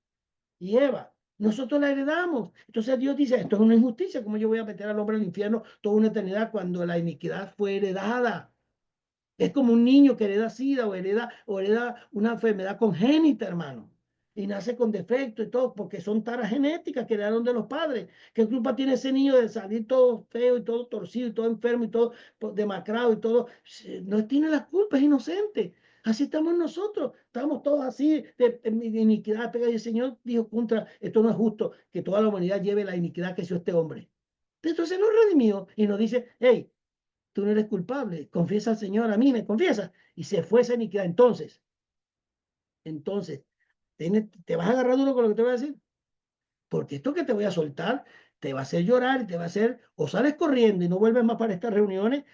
y Eva. Nosotros la heredamos. Entonces Dios dice, esto es una injusticia, ¿cómo yo voy a meter al hombre al infierno toda una eternidad cuando la iniquidad fue heredada? Es como un niño que hereda sida o hereda una enfermedad congénita, hermano. Y nace con defecto y todo, porque son taras genéticas que heredaron de los padres. ¿Qué culpa tiene ese niño de salir todo feo y todo torcido y todo enfermo y todo demacrado y todo? No tiene la culpa, es inocente. Así estamos nosotros, estamos todos así de iniquidad. Y el Señor dijo contra, esto no es justo que toda la humanidad lleve la iniquidad que hizo este hombre. Entonces nos redimió y nos dice, hey, tú no eres culpable, confiesa al Señor, a mí me confiesa, y se fue esa iniquidad. Entonces, te vas a agarrar duro con lo que te voy a decir, porque esto que te voy a soltar te va a hacer llorar y te va a hacer, o sales corriendo y no vuelves más para estas reuniones,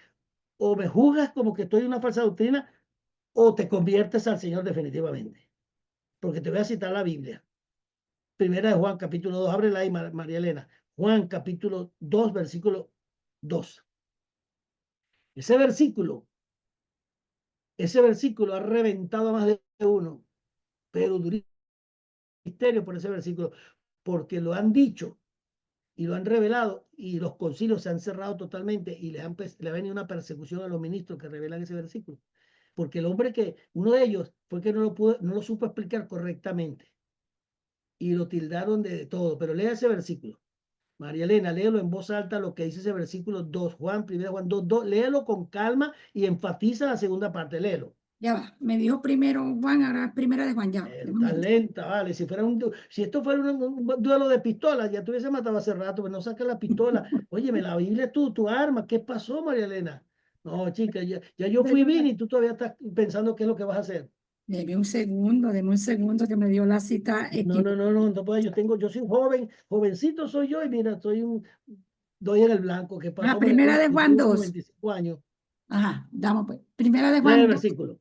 o me juzgas como que estoy en una falsa doctrina, o te conviertes al Señor definitivamente. Porque te voy a citar la Biblia. Primera de Juan, capítulo 2, ábrela ahí, María Elena. Juan, capítulo 2, versículo 2. Ese versículo Ese versículo ha reventado a más de uno, pero duró misterio por ese versículo, porque lo han dicho y lo han revelado y los concilios se han cerrado totalmente y le ha venido una persecución a los ministros que revelan ese versículo. porque el hombre que, uno de ellos fue que no lo supo explicar correctamente y lo tildaron de todo. Pero lea ese versículo. María Elena, léelo en voz alta lo que dice ese versículo 2, Juan, 1 Juan 2, 2, léelo con calma y enfatiza la segunda parte, léelo. Ya va, me dijo primero Juan, ahora primera de Juan, ya va, de Estás momento. lenta, vale. Si esto fuera un duelo de pistolas, ya te hubiese matado hace rato, pero no saques la pistola. Óyeme, la Biblia es tu arma. ¿Qué pasó, María Elena? No, chica, ya yo fui bien y tú todavía estás pensando qué es lo que vas a hacer. Deme un segundo que me dio la cita No, no, no, equivocada. no, no puedo. Yo soy joven, jovencito soy yo y mira, doy en el blanco. ¿Qué Ah, pasó, María primera Elena? de Yo Juan tengo como 2. 25 años. Ajá, damos pues. Primera de Lee el Juan 2. versículo.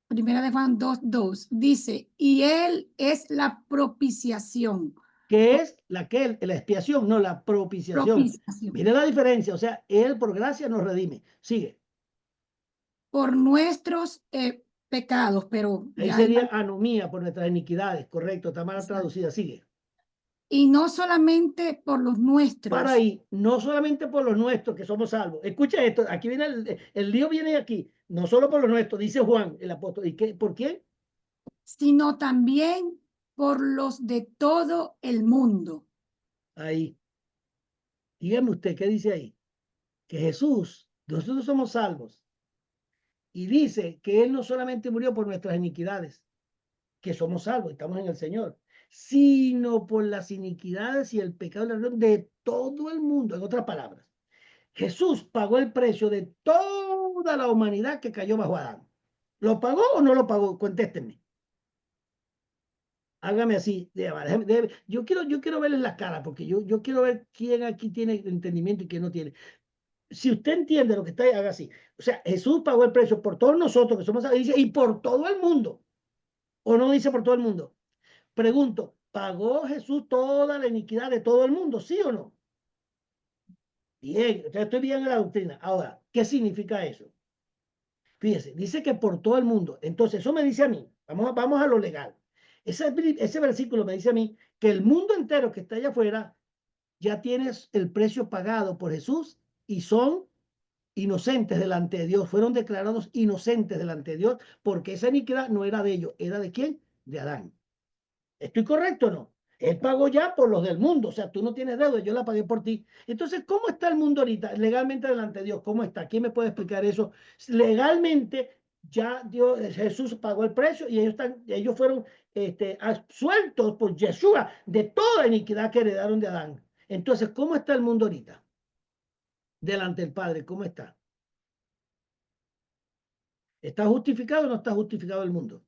Primera de Juan 2, 2. Dice, y él es la propiciación. ¿Qué es la expiación? No, la propiciación. Propiciación. Mire la diferencia. O sea, Él por gracia nos redime. Sigue. Por nuestros pecados, pero Ahí ya hay sería mal. anomía por nuestras iniquidades. Correcto, está mal traducida. Sigue. Y no solamente por los Para nuestros, ahí, no solamente por los nuestros que somos salvos. Escucha esto, aquí viene el lío viene aquí, no solo por los nuestros, dice Juan, el apóstol. ¿Y qué? ¿Por qué? sino también por los de todo el mundo. Ahí. Dígame usted, ¿qué dice ahí? Que Jesús, nosotros somos salvos. Y dice que Él no solamente murió por nuestras iniquidades, que somos salvos, estamos en el Señor, sino por las iniquidades y el pecado de todo el mundo. En otras palabras, Jesús pagó el precio de toda la humanidad que cayó bajo Adán. ¿Lo pagó o no lo pagó? Contéstenme. Hágame así. Yo quiero verles la cara porque yo quiero ver quién aquí tiene entendimiento y quién no tiene. Si usted entiende lo que está ahí, haga así. O sea, Jesús pagó el precio por todos nosotros que somos salvos y por todo el mundo. ¿O no dice por todo el mundo? Pregunto, ¿pagó Jesús toda la iniquidad de todo el mundo? ¿Sí o no? Bien, estoy bien en la doctrina. Ahora, ¿qué significa eso? Fíjese, dice que por todo el mundo. Entonces, eso me dice a mí, vamos a lo legal. Ese versículo me dice a mí que el mundo entero que está allá afuera ya tiene el precio pagado por Jesús y son inocentes delante de Dios. Fueron declarados inocentes delante de Dios porque esa iniquidad no era de ellos. ¿Era de quién? De Adán. ¿Estoy correcto o no? Él pagó ya por los del mundo, o sea, tú no tienes deuda, yo la pagué por ti. Entonces, ¿cómo está el mundo ahorita? Legalmente delante de Dios, ¿cómo está? ¿Quién me puede explicar eso? Legalmente ya Dios, Jesús pagó el precio y ellos fueron absueltos por Yeshua de toda iniquidad que heredaron de Adán. Entonces, ¿cómo está el mundo ahorita? Delante del Padre, ¿cómo está? ¿Está justificado o no está justificado el mundo?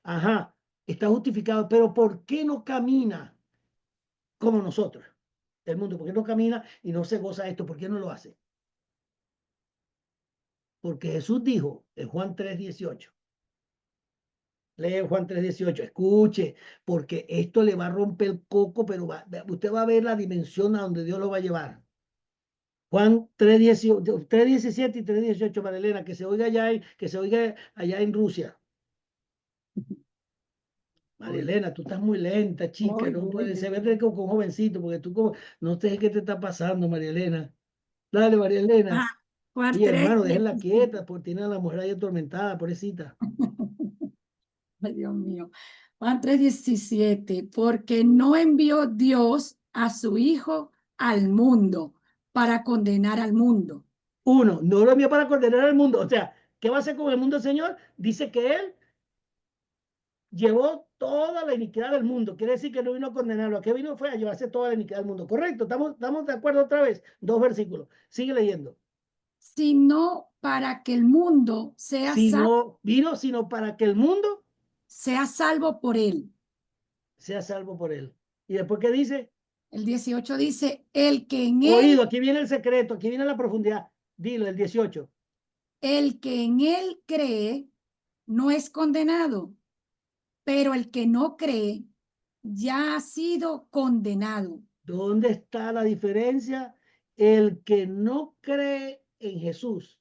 Ajá, está justificado, pero ¿por qué no camina como nosotros? El mundo, ¿por qué no camina y no se goza esto? ¿Por qué no lo hace? Porque Jesús dijo en Juan 3:18, lee Juan 3:18, escuche, porque esto le va a romper el coco, pero usted va a ver la dimensión a donde Dios lo va a llevar. Juan 3:18, 3:17 y 3:18, Marilena, que se oiga allá en Rusia. María Voy, Elena, tú estás muy lenta, chica, voy, no voy. puedes, se ve como con jovencito, porque tú como, no sé qué te está pasando, María Elena. Dale, María Ah, Elena. Juan Oye, 3, hermano, déjenla 17. quieta, porque tiene a la mujer ahí atormentada, pobrecita. Ay, Dios mío. Juan 3:17, porque no envió Dios a su Hijo al mundo para condenar al mundo. Uno, no lo envió para condenar al mundo. O sea, ¿qué va a hacer con el mundo el Señor? Dice que Él llevó toda la iniquidad del mundo. Quiere decir que no vino a condenarlo. ¿A qué vino? Fue a llevarse toda la iniquidad del mundo. Correcto, estamos de acuerdo otra vez. Dos versículos. Sigue leyendo. Sino para que el mundo Si no vino, sino para que el mundo sea salvo por él. sea salvo por Él. ¿Y después qué dice? El 18 dice, el que en él, Oído, aquí viene el secreto, aquí viene la profundidad. Dilo, el 18. el que en él cree, no es condenado, pero el que no cree ya ha sido condenado. ¿Dónde está la diferencia? El que no cree en Jesús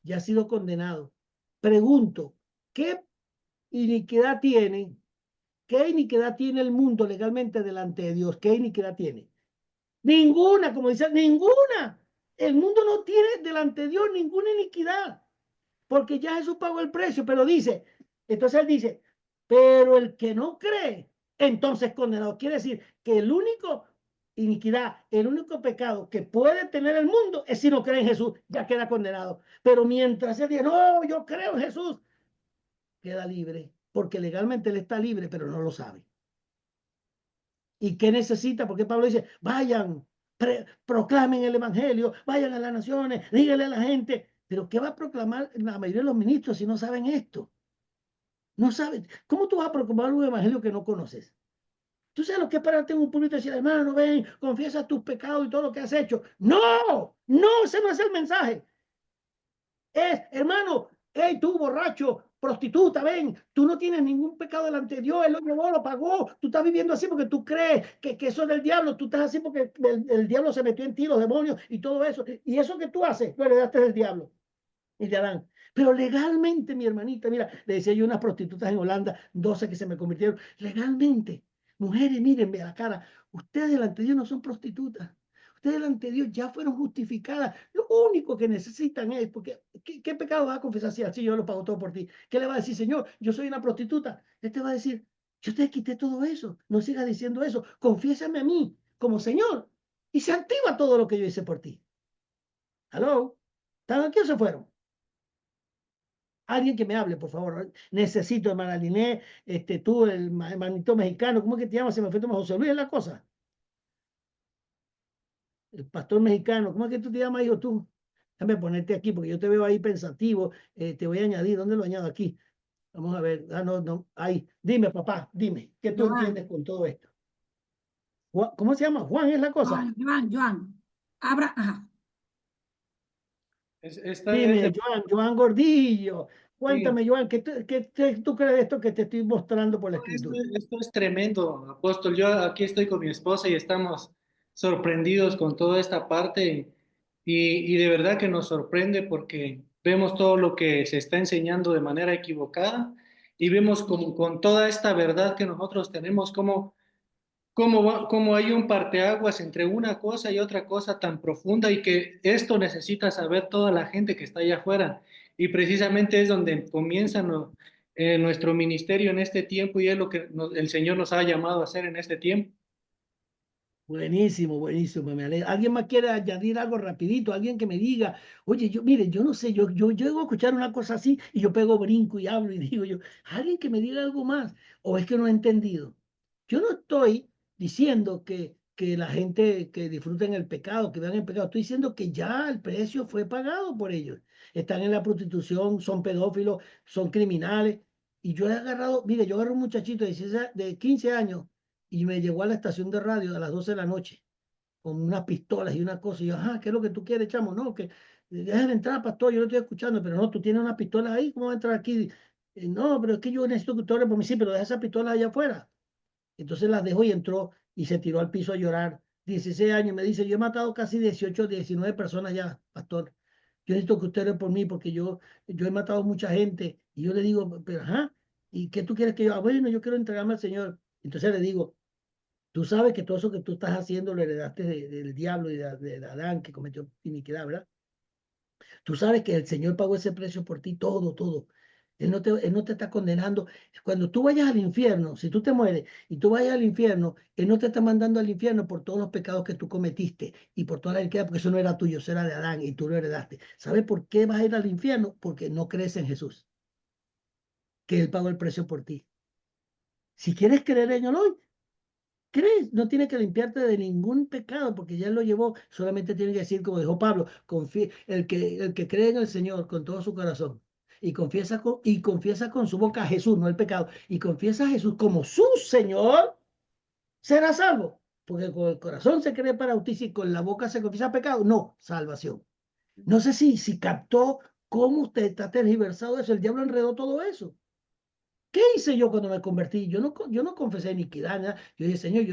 ya ha sido condenado. Pregunto, ¿qué iniquidad tiene? ¿Qué iniquidad tiene el mundo legalmente delante de Dios? ¿Qué iniquidad tiene? Ninguna, como dice, ninguna. El mundo no tiene delante de Dios ninguna iniquidad. porque ya Jesús pagó el precio, pero dice, entonces él dice, pero el que no cree, entonces condenado. Quiere decir que el único iniquidad, el único pecado que puede tener el mundo es si no cree en Jesús, ya queda condenado. Pero mientras él dice, no, yo creo en Jesús, queda libre, porque legalmente él está libre, pero no lo sabe. ¿Y qué necesita? Porque Pablo dice, vayan, proclamen el evangelio, vayan a las naciones, díganle a la gente. Pero ¿qué va a proclamar la mayoría de los ministros si no saben esto? No saben. ¿Cómo tú vas a proclamar un evangelio que no conoces? ¿Tú sabes lo que es pararte en un público y decir, hermano, ven, confiesa tus pecados y todo lo que has hecho? No, no, ese no es el mensaje. Es, hermano, hey, tú borracho, prostituta, ven, tú no tienes ningún pecado delante de Dios, Él lo llevó, lo pagó, tú estás viviendo así porque tú crees que eso es del diablo, tú estás así porque el diablo se metió en ti, los demonios y todo eso, y eso que tú haces, lo heredaste del diablo y de Adán. Pero legalmente, mi hermanita, mira, le decía yo a unas prostitutas en Holanda, 12 que se me convirtieron, legalmente, mujeres, mírenme a la cara, ustedes delante de Dios no son prostitutas. Ustedes delante de Dios ya fueron justificadas. Lo único que necesitan es, porque, ¿qué pecado vas a confesar si así yo lo pago todo por ti? ¿Qué le va a decir, Señor? Yo soy una prostituta. Él te va a decir, yo te quité todo eso. No sigas diciendo eso. Confiésame a mí como Señor. Y se activa todo lo que yo hice por ti. ¿Aló? ¿Están aquí o se fueron? Alguien que me hable, por favor. Necesito, hermana Liné, tú, el hermanito mexicano, ¿cómo es que te llamas? Se me fue Tomás José Luis, es la cosa. El pastor mexicano, ¿cómo es que tú te llamas, hijo tú? Déjame ponerte aquí porque yo te veo ahí pensativo. Te voy a añadir, ¿dónde lo añado aquí? Vamos a ver. Ah, no, no, ahí. Dime, papá, dime, ¿qué tú Joan, entiendes con todo esto? ¿Cómo se llama? Juan es la cosa. Joan. Abra, ajá. Dime, Joan Gordillo. Sí, Cuéntame, Joan, ¿qué tú crees de esto que te estoy mostrando por la escritura? esto es tremendo, apóstol. Yo aquí estoy con mi esposa y estamos sorprendidos con toda esta parte y de verdad que nos sorprende porque vemos todo lo que se está enseñando de manera equivocada y vemos como con toda esta verdad que nosotros tenemos, cómo hay un parteaguas entre una cosa y otra cosa tan profunda y que esto necesita saber toda la gente que está allá afuera. Y precisamente es donde comienza nuestro ministerio en este tiempo y es lo que el Señor nos ha llamado a hacer en este tiempo. Buenísimo, buenísimo, me alegra. ¿Alguien más quiere añadir algo rapidito? Alguien que me diga, oye, mire, yo no sé, yo llego a escuchar una cosa así y yo pego brinco y hablo y digo yo, alguien que me diga algo más, o es que no he entendido. Yo no estoy diciendo que la gente que disfruten el pecado, que vean el pecado, estoy diciendo que ya el precio fue pagado por ellos. Están en la prostitución, son pedófilos, son criminales. Y yo he agarrado, mire, yo agarro un muchachito de 15 años y me llegó a la estación de radio a las 12 de la noche con unas pistolas y una cosa. Y yo, ¿qué es lo que tú quieres, chamo? No, que déjame entrar, pastor, yo lo estoy escuchando, pero no, tú tienes una pistola ahí, ¿cómo va a entrar aquí? No, pero es que yo necesito que tú ores por mí, sí, pero deja esa pistola allá afuera. Entonces las dejó y entró y se tiró al piso a llorar. 16 años, me dice, yo he matado casi 18, 19 personas ya, pastor. Yo necesito que usted ore por mí porque yo he matado mucha gente. Y yo le digo, pero ¿y qué tú quieres que yo haga? Bueno, yo quiero entregarme al Señor. Entonces le digo, tú sabes que todo eso que tú estás haciendo lo heredaste del diablo y de Adán que cometió iniquidad, ¿verdad? Tú sabes que el Señor pagó ese precio por ti, todo, todo. Él no te está condenando. Cuando tú vayas al infierno, si tú te mueres y tú vayas al infierno, Él no te está mandando al infierno por todos los pecados que tú cometiste y por toda la iniquidad, porque eso no era tuyo, eso era de Adán y tú lo heredaste. ¿Sabes por qué vas a ir al infierno? Porque no crees en Jesús, que Él pagó el precio por ti. Si quieres creer en Él hoy, ¿crees? No tiene que limpiarte de ningún pecado porque ya lo llevó. Solamente tiene que decir, como dijo Pablo, el que cree en el Señor con todo su corazón y confiesa con su boca a Jesús, no el pecado, y confiesa a Jesús como su Señor, será salvo. Porque con el corazón se cree para bautizar y con la boca se confiesa pecado. No, salvación. No sé si captó cómo usted está tergiversado eso. El diablo enredó todo eso. ¿Qué hice yo cuando me convertí? Yo no confesé iniquidad, nada. Yo dije, Señor,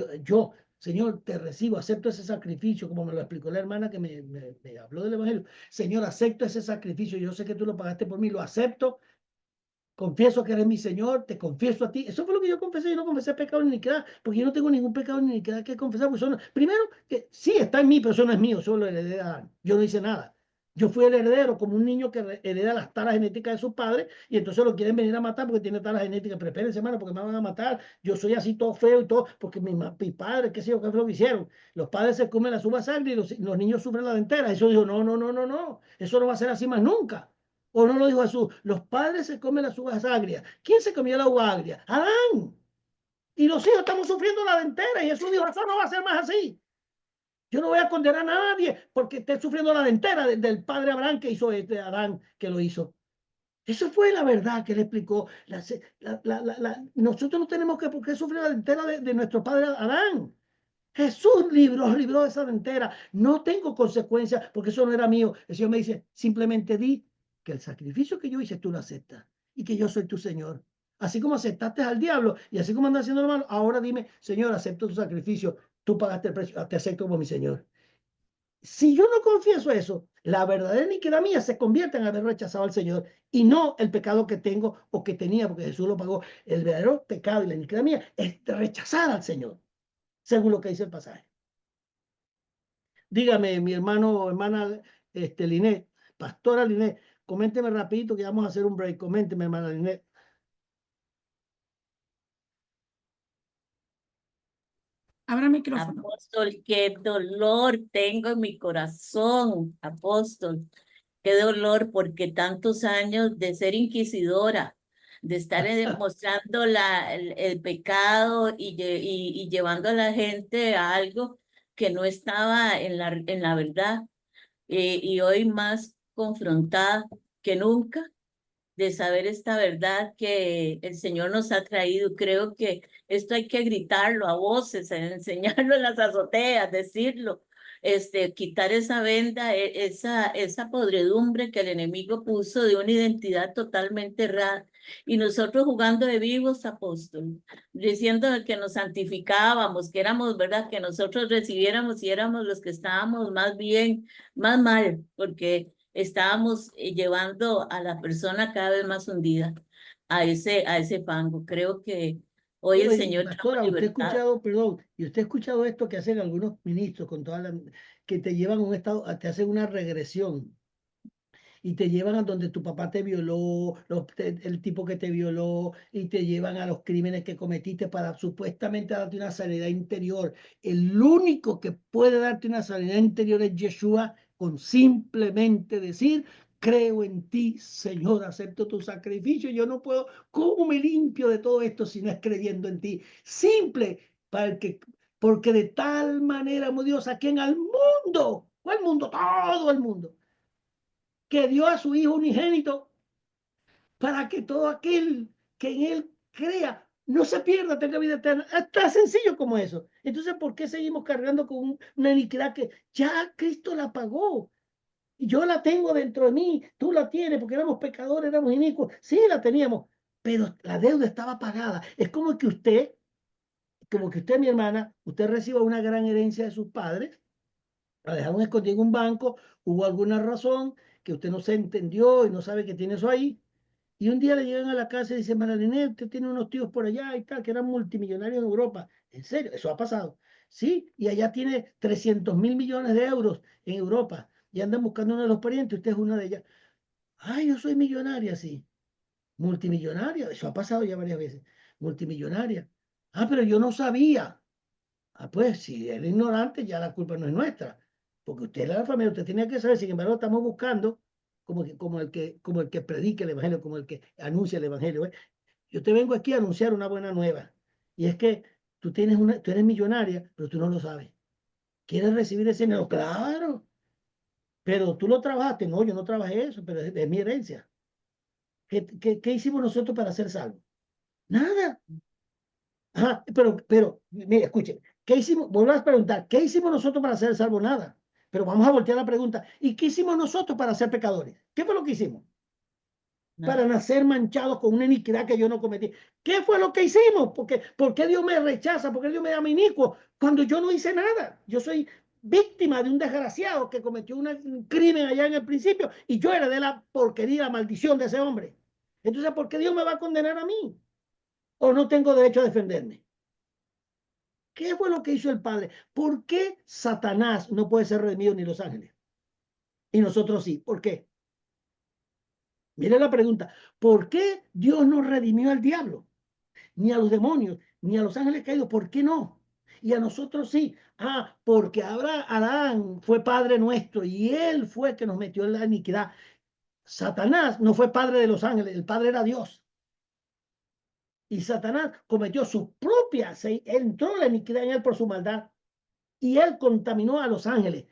Señor, te recibo, acepto ese sacrificio, como me lo explicó la hermana que me habló del Evangelio. Señor, acepto ese sacrificio, yo sé que tú lo pagaste por mí, lo acepto, confieso que eres mi Señor, te confieso a ti. Eso fue lo que yo confesé, yo no confesé pecado ni iniquidad, porque yo no tengo ningún pecado ni iniquidad que confesar. Primero, que sí está en mí, pero eso no es mío, solo heredé de Adán. Yo no hice nada. Yo fui el heredero, como un niño que hereda las taras genéticas de sus padres y entonces lo quieren venir a matar porque tiene taras genéticas. Pero espérense, hermano, porque me van a matar. Yo soy así todo feo y todo, porque mi padre, qué sé yo, qué fue lo que hicieron. Los padres se comen la uva sangre y los niños sufren la dentera. Eso dijo, no, no, no, no, no. Eso no va a ser así más nunca. O no lo dijo Jesús. Los padres se comen las uvas agrias. ¿Quién se comió la uva agria? Adán. Y los hijos estamos sufriendo la dentera. Y Jesús dijo, eso no va a ser más así. Yo no voy a condenar a nadie porque esté sufriendo la dentera del padre Abraham que hizo Adán, que lo hizo. Eso fue la verdad que él explicó. Nosotros no tenemos que por qué sufrir la dentera de nuestro padre Adán. Jesús libró de esa dentera. No tengo consecuencias porque eso no era mío. El Señor me dice, simplemente di que el sacrificio que yo hice tú lo aceptas y que yo soy tu Señor. Así como aceptaste al diablo y así como andas haciendo lo malo, ahora dime, Señor, acepto tu sacrificio. Tú pagaste el precio, te acepto como mi Señor. Si yo no confieso eso, la verdadera iniquidad mía se convierte en haber rechazado al Señor y no el pecado que tengo o que tenía, porque Jesús lo pagó. El verdadero pecado y la iniquidad mía es rechazar al Señor, según lo que dice el pasaje. Dígame, mi hermano, hermana, Linet, pastora Linet, coménteme rapidito que vamos a hacer un break. Coménteme, hermana Linet. Abra micrófono. Apóstol, qué dolor tengo en mi corazón, apóstol. Qué dolor porque tantos años de ser inquisidora, de estar demostrando el pecado y llevando a la gente a algo que no estaba en la verdad. Y hoy más confrontada que nunca de saber esta verdad que el Señor nos ha traído. Creo que esto hay que gritarlo a voces, enseñarlo en las azoteas, decirlo, quitar esa venda, esa podredumbre que el enemigo puso de una identidad totalmente errada. Y nosotros jugando de vivos, apóstol, diciendo que nos santificábamos, que éramos, ¿verdad? Que nosotros recibiéramos y éramos los que estábamos más bien, más mal, porque estábamos llevando a la persona cada vez más hundida a ese fango. Creo que hoy el Bueno, y Señor trajo pastora, usted ha libertad. escuchado, perdón, y usted ha escuchado esto que hacen algunos ministros con toda que te llevan a un estado, te hacen una regresión y te llevan a donde tu papá te violó, el tipo que te violó, y te llevan a los crímenes que cometiste para supuestamente darte una sanidad interior. El único que puede darte una sanidad interior es Yeshua, con simplemente decir, creo en ti, Señor, acepto tu sacrificio. Yo no puedo, ¿cómo me limpio de todo esto si no es creyendo en ti? Simple, porque de tal manera amó Dios a quien al mundo, ¿cuál mundo? Todo el mundo que dio a su Hijo unigénito para que todo aquel que en Él crea no se pierda, tenga vida eterna. Es tan sencillo como eso. Entonces, ¿por qué seguimos cargando con una iniquidad que ya Cristo la pagó? Y yo la tengo dentro de mí, tú la tienes, porque éramos pecadores, éramos inicuos. Sí, la teníamos, pero la deuda estaba pagada. Es como que usted, mi hermana, usted reciba una gran herencia de sus padres, la dejaron escondida en un banco, hubo alguna razón que usted no se entendió y no sabe que tiene eso ahí. Y un día le llegan a la casa y dicen, Marianela, usted tiene unos tíos por allá y tal, que eran multimillonarios en Europa. ¿En serio? Eso ha pasado. Sí, y allá tiene 300.000 millones de euros en Europa y andan buscando uno de los parientes, usted es una de ellas. Ay, yo soy millonaria, sí. Multimillonaria, eso ha pasado ya varias veces. Multimillonaria. Ah, pero yo no sabía. Ah, pues si él es ignorante, ya la culpa no es nuestra, porque usted es la familia, usted tenía que saber, sin embargo, estamos buscando como el que predica el evangelio, como el que anuncia el evangelio. ¿Eh? Yo te vengo aquí a anunciar una buena nueva, y es que tú eres millonaria, pero tú no lo sabes. ¿Quieres recibir ese dinero? Claro, pero tú lo trabajaste. No, yo no trabajé eso, pero es mi herencia. ¿Qué hicimos nosotros para ser salvos? Nada. Ajá, pero, mire, escuche, ¿qué hicimos? Vuelvo a preguntar, ¿qué hicimos nosotros para ser salvos? Nada. Pero vamos a voltear la pregunta, ¿y qué hicimos nosotros para ser pecadores? ¿Qué fue lo que hicimos? Para nacer manchados con una iniquidad que yo no cometí. ¿Qué fue lo que hicimos? ¿Por qué Dios me rechaza? ¿Por qué Dios me llama inicuo? Cuando yo no hice nada. Yo soy víctima de un desgraciado que cometió un crimen allá en el principio y yo heredé la porquería, la maldición de ese hombre. Entonces, ¿por qué Dios me va a condenar a mí? ¿O no tengo derecho a defenderme? ¿Qué fue lo que hizo el Padre? ¿Por qué Satanás no puede ser redimido ni los ángeles? y nosotros sí. ¿Por qué? Mire la pregunta. ¿Por qué Dios no redimió al diablo? Ni a los demonios, ni a los ángeles caídos. ¿Por qué no? Y a nosotros sí. Ah, porque Adán fue padre nuestro y él fue el que nos metió en la iniquidad. Satanás no fue padre de los ángeles, el padre era Dios. Y Satanás cometió su propia, entró la iniquidad en él por su maldad. Y él contaminó a los ángeles.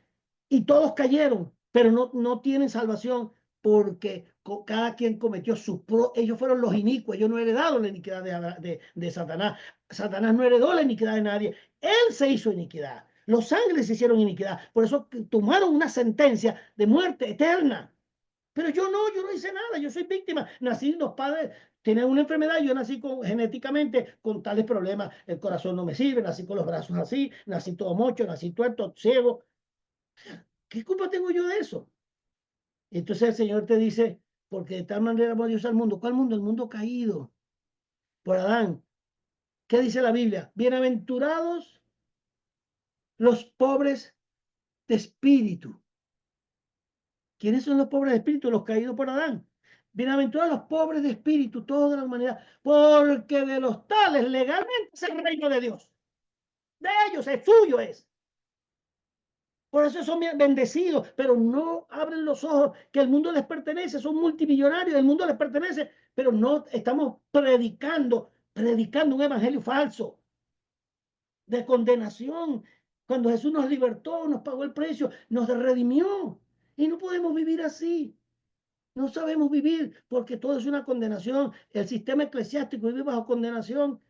Y todos cayeron, pero no tienen salvación porque cada quien cometió ellos fueron los inicuos, ellos no heredaron la iniquidad de Satanás. Satanás no heredó la iniquidad de nadie, él se hizo iniquidad. Los ángeles se hicieron iniquidad, por eso tomaron una sentencia de muerte eterna. Pero yo no hice nada, yo soy víctima. Nací, los padres tienen una enfermedad, yo nací genéticamente con tales problemas, el corazón no me sirve, nací con los brazos así, nací todo mocho, nací tuerto, ciego. ¿Qué culpa tengo yo de eso? Entonces el Señor te dice, porque de tal manera amó Dios al mundo. ¿Cuál mundo? El mundo caído por Adán. ¿Qué dice la Biblia? Bienaventurados los pobres de espíritu. ¿Quiénes son los pobres de espíritu? Los caídos por Adán. Bienaventurados los pobres de espíritu, toda la humanidad, porque de los tales legalmente es el reino de Dios. De ellos, es suyo es. Por eso son bendecidos, pero no abren los ojos que el mundo les pertenece, son multimillonarios, el mundo les pertenece, pero no estamos predicando un evangelio falso de condenación. Cuando Jesús nos libertó, nos pagó el precio, nos redimió y no podemos vivir así. No sabemos vivir porque todo es una condenación. El sistema eclesiástico vive bajo condenación.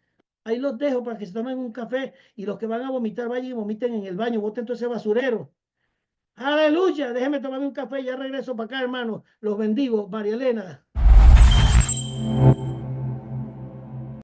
Ahí los dejo para que se tomen un café y los que van a vomitar vayan y vomiten en el baño, boten todo ese basurero. Aleluya, déjeme tomarme un café y ya regreso para acá, hermano. Los bendigo, María Elena.